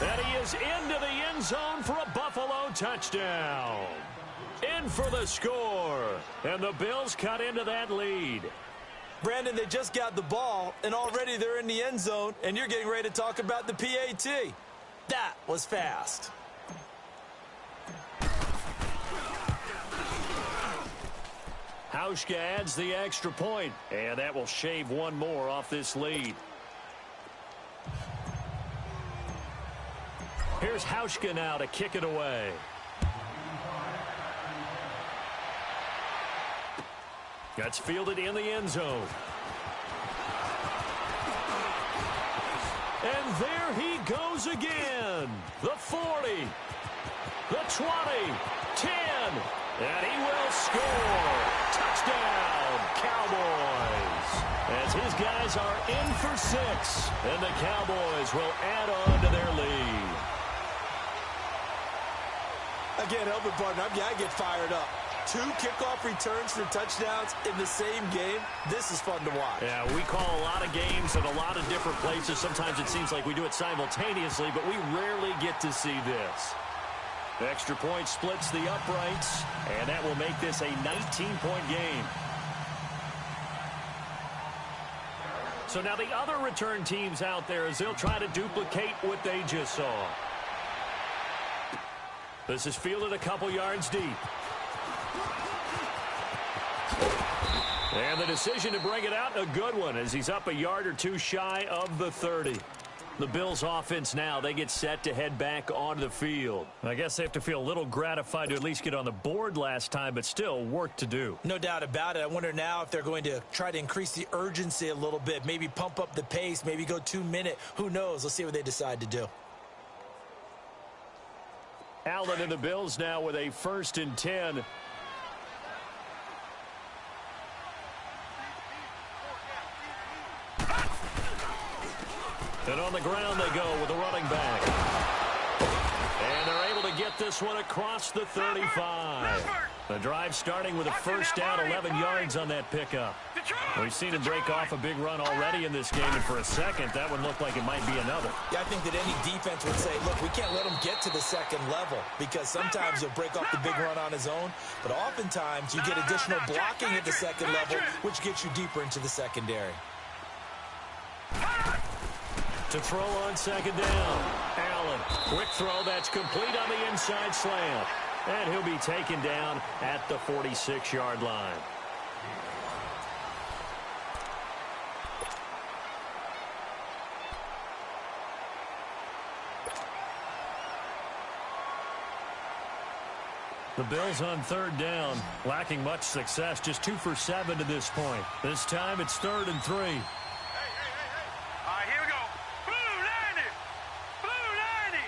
Speaker 4: And he is into the end zone for a Buffalo touchdown. In for the score. And the Bills cut into that lead.
Speaker 5: Brandon, they just got the ball, and already they're in the end zone, and you're getting ready to talk about the PAT. That was fast.
Speaker 4: Hauschka adds the extra point, and that will shave one more off this lead. Here's Hauschka now to kick it away. That's fielded in the end zone. And there he goes again. The 40, the 20, 10, and he will score. Touchdown, Cowboys. As his guys are in for 6, and the Cowboys will add on to their lead.
Speaker 5: I can't help it, partner. I get fired up. 2 kickoff returns for touchdowns in the same game. This is fun to watch.
Speaker 4: Yeah, we call a lot of games in a lot of different places. Sometimes it seems like we do it simultaneously, but we rarely get to see this. The extra point splits the uprights, and that will make this a 19-point game. So now the other return teams out there as they'll try to duplicate what they just saw. This is fielded a couple yards deep. And the decision to bring it out, a good one, as he's up a yard or 2 shy of the 30. The Bills offense now, they get set to head back onto the field. I guess they have to feel a little gratified to at least get on the board last time, but still work to do.
Speaker 5: No doubt about it. I wonder now if they're going to try to increase the urgency a little bit, maybe pump up the pace, maybe go 2-minute. Who knows? Let's see what they decide to do.
Speaker 4: Allen and the Bills now with a 1st and 10. And on the ground they go with a running back. And they're able to get this one across the 35. The drive starting with a first down, 11 yards on that pickup. We've seen him break off a big run already in this game, and for a second, that one looked like it might be another.
Speaker 5: Yeah, I think that any defense would say, look, we can't let him get to the second level because sometimes he'll break off the big run on his own, but oftentimes you get additional blocking at the second level, which gets you deeper into the secondary.
Speaker 4: To throw on second down. Allen, quick throw, that's complete on the inside slant. And he'll be taken down at the 46-yard line. The Bills on 3rd down, lacking much success, just 2 for 7 to this point. This time it's 3rd and 3.
Speaker 6: All right, here we go. Blue 90.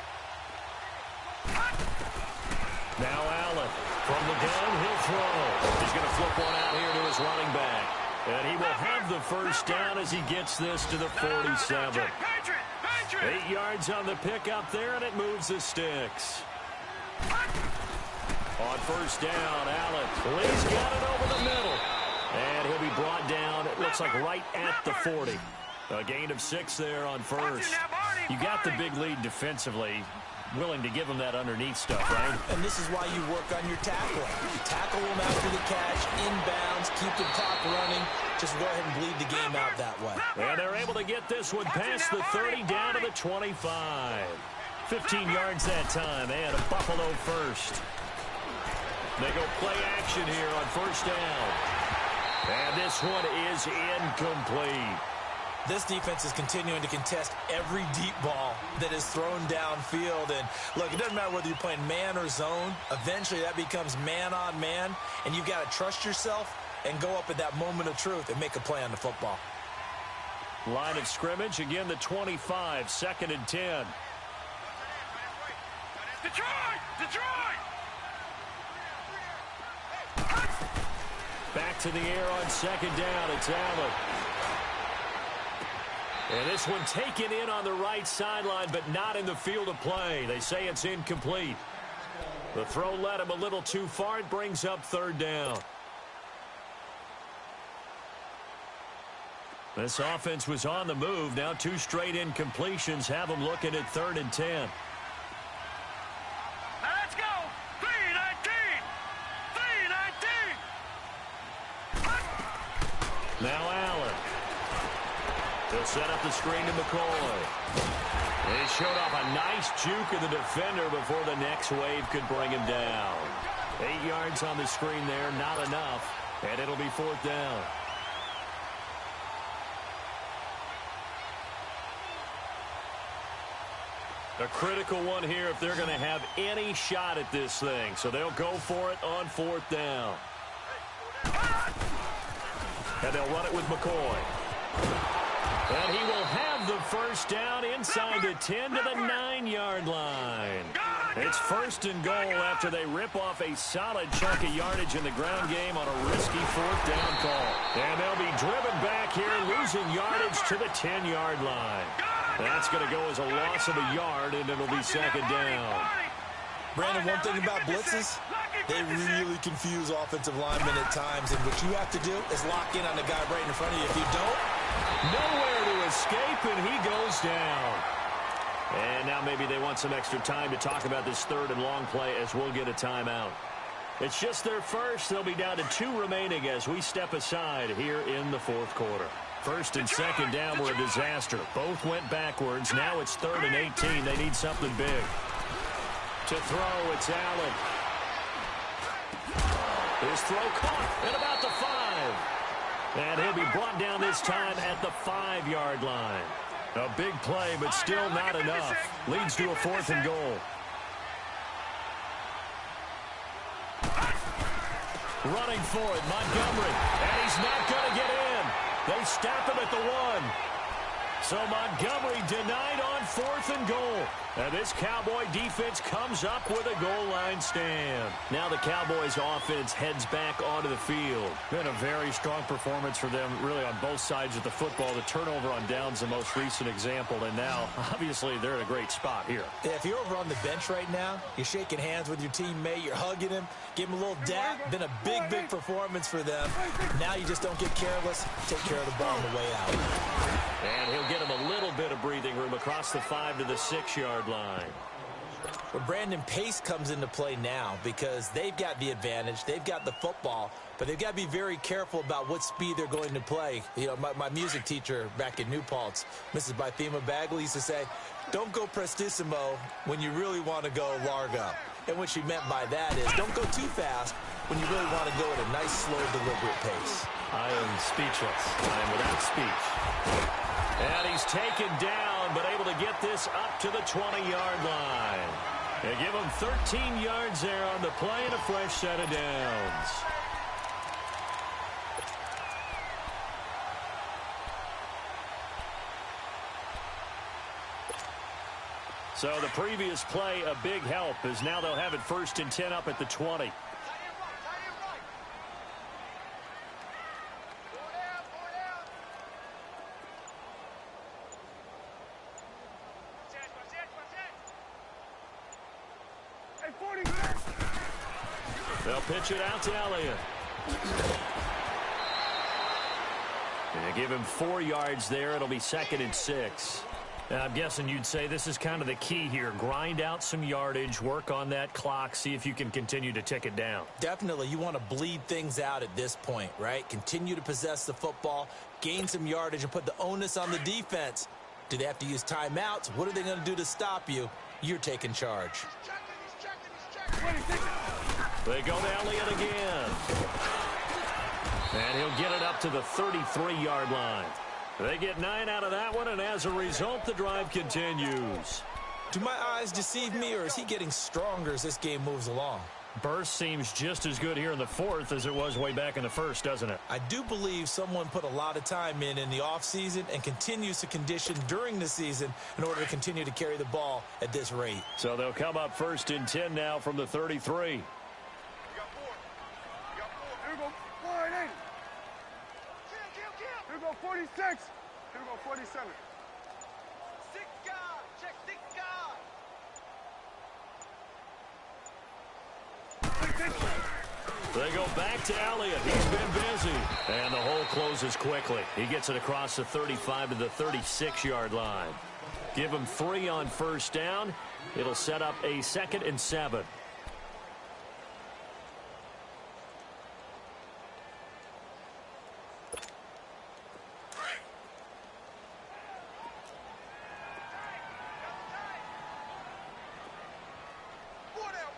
Speaker 4: Now Allen from the downhill throw. He's going to flip one out here to his running back. And he will have the first down as he gets this to the 47. 8 yards on the pickup there, and it moves the sticks. On first down, Allen. He's got it over the middle. And he'll be brought down, it looks like right at the 40. A gain of 6 there on first. You got the big lead defensively. Willing to give him that underneath stuff, right?
Speaker 5: And this is why you work on your tackling. Tackle him after the catch, inbounds, keep the clock running. Just go ahead and bleed the game out that way.
Speaker 4: And they're able to get this one past the 30 down to the 25. 15 yards that time, and a Buffalo first. They go play action here on first down. And this one is incomplete.
Speaker 5: This defense is continuing to contest every deep ball that is thrown downfield. And, look, it doesn't matter whether you're playing man or zone. Eventually, that becomes man on man. And you've got to trust yourself and go up at that moment of truth and make a play on the football.
Speaker 4: Line of scrimmage, again, the 25, 2nd and 10.
Speaker 6: Detroit!
Speaker 4: in the air on second down. It's Allen. And this one taken in on the right sideline, but not in the field of play. They say it's incomplete. The throw led him a little too far. It brings up third down. This offense was on the move. Now 2 straight incompletions have them looking at 3rd and 10.
Speaker 6: Now let's go. 3-19. 3-19.
Speaker 4: Now Allen. He'll set up the screen to McCoy. He showed off a nice juke of the defender before the next wave could bring him down. 8 yards on the screen there, not enough, and it'll be 4th down. A critical one here if they're going to have any shot at this thing. So they'll go for it on 4th down. And they'll run it with McCoy. And he will have the first down inside the 10 to the 9-yard line. It's 1st and goal after they rip off a solid chunk of yardage in the ground game on a risky 4th down call. And they'll be driven back here, losing yardage to the 10-yard line. That's going to go as a loss of a yard, and it'll be 2nd down.
Speaker 5: Brandon, one thing about blitzes, they really confuse offensive linemen at times, and what you have to do is lock in on the guy right in front of you. If you don't,
Speaker 4: nowhere to escape, and he goes down. And now maybe they want some extra time to talk about this 3rd and long play as we'll get a timeout. It's just their first. They'll be down to 2 remaining as we step aside here in the 4th quarter. 1st and 2nd down were a disaster. Both went backwards. Now it's 3rd and 18. They need something big. To throw, it's Allen. His throw caught at about the 5. And he'll be brought down this time at the 5-yard line. A big play, but still not enough. Leads to a 4th and goal. Running for it, Montgomery. And he's not going to get in. They stop him at the 1. So Montgomery denied on 4th and goal. And this Cowboy defense comes up with a goal line stand. Now the Cowboys offense heads back onto the field. Been a very strong performance for them really on both sides of the football. The turnover on downs the most recent example. And now, obviously, they're in a great spot here.
Speaker 5: Yeah, if you're over on the bench right now, you're shaking hands with your teammate, you're hugging him, give him a little dap. Been a big, big performance for them. Now you just don't get careless. Take care of the ball on the way out.
Speaker 4: And he'll get him a little bit of breathing room across the 5 to the 6-yard line.
Speaker 5: Well, Brandon, pace comes into play now because they've got the advantage. They've got the football, but they've got to be very careful about what speed they're going to play. You know, my music teacher back in New Paltz, Mrs. Bythema Bagley, used to say, don't go prestissimo when you really want to go largo. And what she meant by that is don't go too fast when you really want to go at a nice, slow, deliberate pace.
Speaker 4: I am speechless. I am without speech. And he's taken down, but able to get this up to the 20-yard line. They give him 13 yards there on the play and a fresh set of downs. So the previous play, a big help, as now they'll have it 1st and 10 up at the 20. They'll pitch it out to Elliott. And they give him 4 yards there. It'll be 2nd and 6. I'm guessing you'd say this is kind of the key here. Grind out some yardage, work on that clock, see if you can continue to tick it down.
Speaker 5: Definitely. You want to bleed things out at this point, right? Continue to possess the football, gain some yardage, and put the onus on the defense. Do they have to use timeouts? What are they going to do to stop you? You're taking charge.
Speaker 4: They go to Elliott again. And he'll get it up to the 33-yard line. They get 9 out of that one, and as a result, the drive continues.
Speaker 5: Do my eyes deceive me, or is he getting stronger as this game moves along?
Speaker 4: Burst seems just as good here in the 4th as it was way back in the 1st, doesn't it?
Speaker 5: I do believe someone put a lot of time in the offseason and continues to condition during the season in order to continue to carry the ball at this rate.
Speaker 4: So they'll come up 1st and 10 now from the 33.
Speaker 6: 46. Here we go, 47.
Speaker 7: Six guard. Check six guard.
Speaker 4: They go back to Elliott. He's been busy. And the hole closes quickly. He gets it across the 35 to the 36-yard line. Give him 3 on first down. It'll set up a 2nd and 7.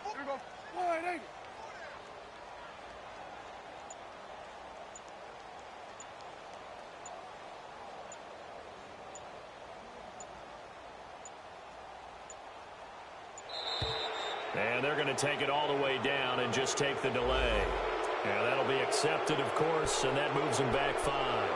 Speaker 6: Here we go, 180.
Speaker 4: And they're going to take it all the way down and just take the delay. And that'll be accepted, of course, and that moves him back 5.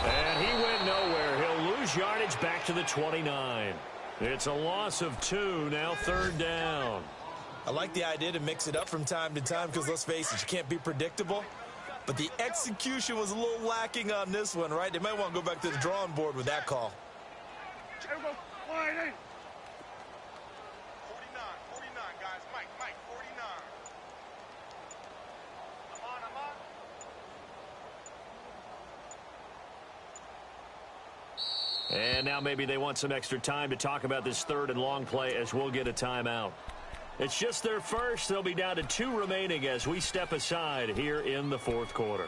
Speaker 4: And he went nowhere. He'll lose yardage back to the 29. It's a loss of 2, now 3rd down.
Speaker 5: I like the idea to mix it up from time to time because, let's face it, you can't be predictable. But the execution was a little lacking on this one, right? They might want to go back to the drawing board with that call.
Speaker 6: Here we go, 180.
Speaker 7: 49, guys. Mike, 49. I'm on.
Speaker 4: And now maybe they want some extra time to talk about this 3rd and long play as we'll get a timeout. It's just their first. They'll be down to 2 remaining as we step aside here in the 4th quarter.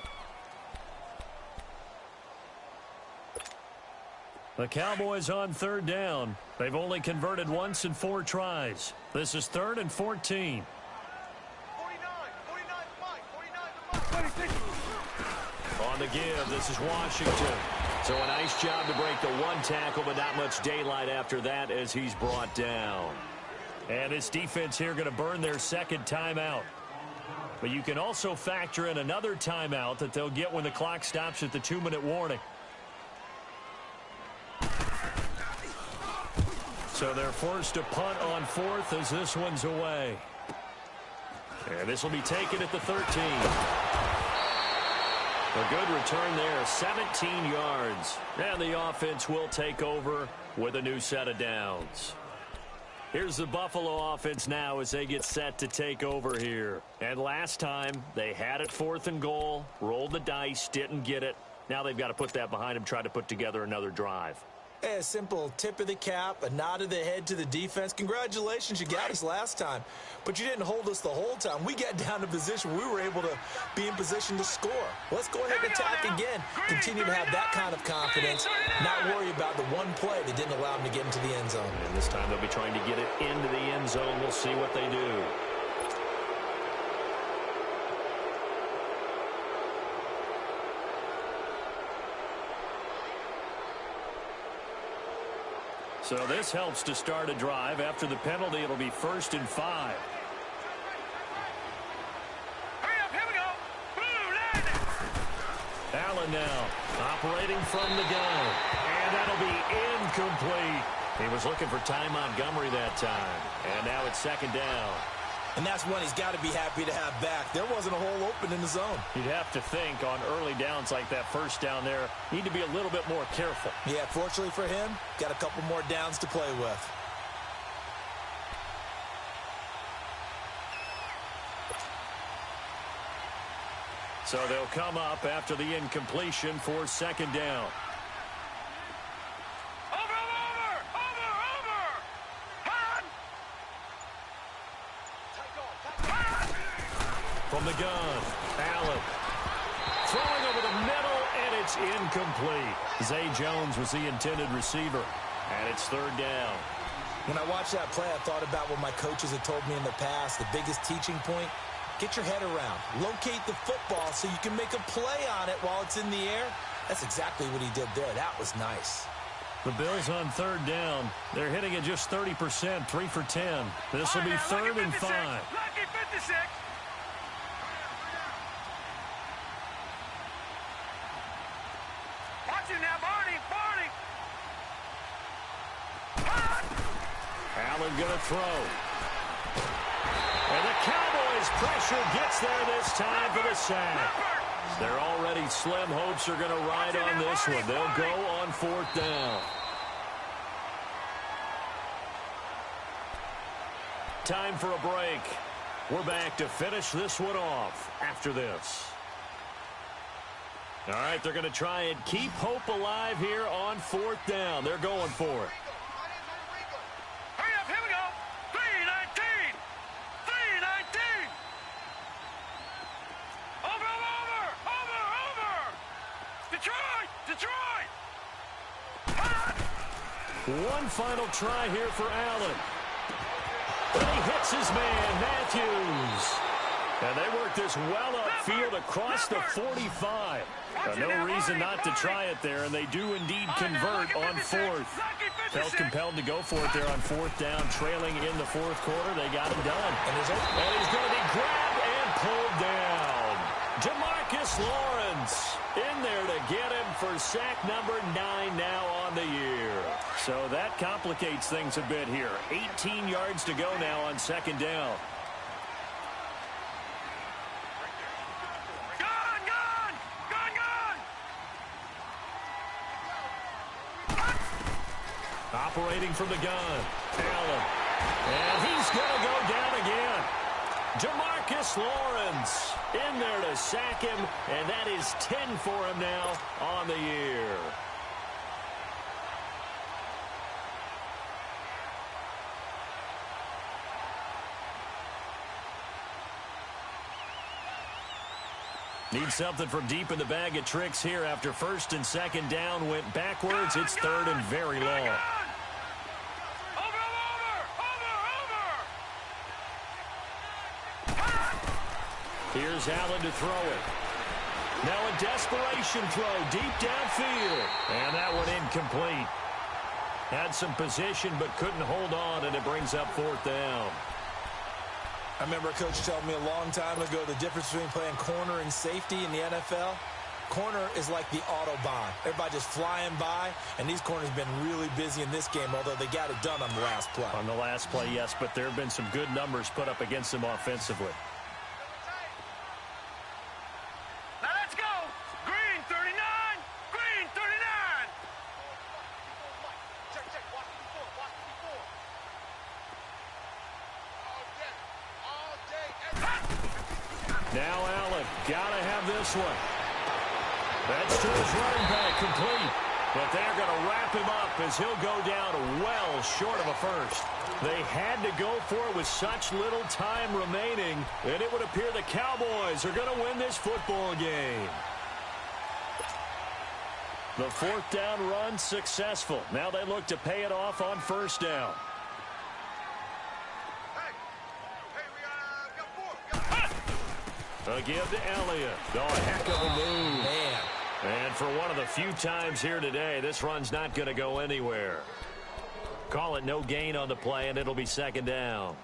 Speaker 4: The Cowboys on 3rd down. They've only converted once in 4 tries. This is 3rd and 14.
Speaker 7: 49 Mike.
Speaker 6: 26.
Speaker 4: On the give, this is Washington. So a nice job to break the 1 tackle, but not much daylight after that as he's brought down. And this defense here going to burn their 2nd timeout. But you can also factor in another timeout that they'll get when the clock stops at the 2-minute warning. So they're forced to punt on 4th as this one's away. And this will be taken at the 13. A good return there, 17 yards. And the offense will take over with a new set of downs. Here's the Buffalo offense now as they get set to take over here. And last time, they had it 4th and goal, rolled the dice, didn't get it. Now they've got to put that behind them, try to put together another drive.
Speaker 5: A simple tip of the cap, a nod of the head to the defense. Congratulations, you got us last time. But you didn't hold us the whole time. We got down to position. We were able to be in position to score. Let's go ahead and attack again. Continue to have that kind of confidence. Not worry about the one play that didn't allow them to get into the end zone.
Speaker 4: And this time they'll be trying to get it into the end zone. We'll see what they do. So this helps to start a drive. After the penalty, it'll be 1st and 5.
Speaker 6: Hurry up, here we go. Blue line.
Speaker 4: Allen now operating from the gun. And that'll be incomplete. He was looking for Ty Montgomery that time. And now it's 2nd down.
Speaker 5: And that's one he's got to be happy to have back. There wasn't a hole open in the zone.
Speaker 4: You'd have to think on early downs like that 1st down there, need to be a little bit more careful.
Speaker 5: Yeah, fortunately for him, got a couple more downs to play with.
Speaker 4: So they'll come up after the incompletion for 2nd down. From the gun, Allen throwing over the middle, and it's incomplete. Zay Jones was the intended receiver, and it's 3rd down.
Speaker 5: When I watched that play, I thought about what my coaches had told me in the past. The biggest teaching point, get your head around. Locate the football so you can make a play on it while it's in the air. That's exactly what he did there. That was nice.
Speaker 4: The Bills on 3rd down. They're hitting at just 30%, 3 for 10. This will be 3rd and 5.
Speaker 6: Lucky 56. Watch it now, Barney.
Speaker 4: Allen going to throw. And the Cowboys' pressure gets there this time for the sack. Their already slim hopes are going to ride on this one. They'll go on 4th down. Time for a break. We're back to finish this one off after this. All right, they're going to try and keep hope alive here on 4th down. They're going for it.
Speaker 6: Hurry up, here we go. 3-19. Over. Detroit.
Speaker 4: One final try here for Allen. And he hits his man, Matthews. And they work this well upfield across the 45. No reason not to try it there, and they do indeed convert on 4th. Felt compelled to go for it there on 4th down, trailing in the 4th quarter. They got him done. And he's going to be grabbed and pulled down. Jamarcus Lawrence in there to get him for sack number 9 now on the year. So that complicates things a bit here. 18 yards to go now on 2nd down. Operating from the gun, Allen. And he's going to go down again. Jamarcus Lawrence in there to sack him, and that is 10 for him now on the year. Need something from deep in the bag of tricks here after 1st and 2nd down went backwards. It's 3rd and very long. Here's Allen to throw it. Now a desperation throw deep downfield. And that one incomplete. Had some position but couldn't hold on, and it brings up 4th down.
Speaker 5: I remember a coach telling me a long time ago the difference between playing corner and safety in the NFL. Corner is like the Autobahn. Everybody just flying by, and these corners have been really busy in this game, although they got it done on the last play.
Speaker 4: On the last play, yes, but there have been some good numbers put up against them offensively.
Speaker 6: Now let's go. Green 39. Green 39.
Speaker 7: Check. Watch before. All day.
Speaker 4: Now Allen, gotta have this one. That's to his running back, complete. But they're going to wrap him up as he'll go down well short of a first. They had to go for it with such little time remaining, and it would appear the Cowboys are going to win this football game. The 4th down run successful. Now they look to pay it off on 1st down. A give to Elliott. Oh, a heck of a move.
Speaker 5: Man.
Speaker 4: And for one of the few times here today, this run's not going to go anywhere. Call it no gain on the play, and it'll be 2nd down.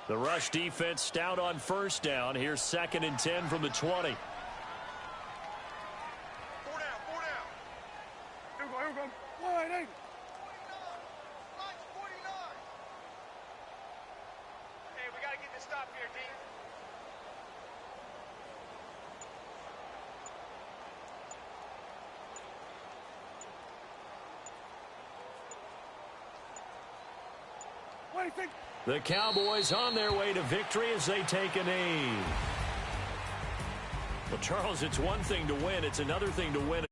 Speaker 4: The rush defense stout on 1st down. Here's 2nd and 10 from the 20.
Speaker 7: 4 down.
Speaker 6: Here we go. Wide eight.
Speaker 7: Line's 49. Hey, we got to get this stop here, D.
Speaker 6: What do you think?
Speaker 4: The Cowboys on their way to victory as they take a knee. Well, Charles, it's one thing to win. It's another thing to win.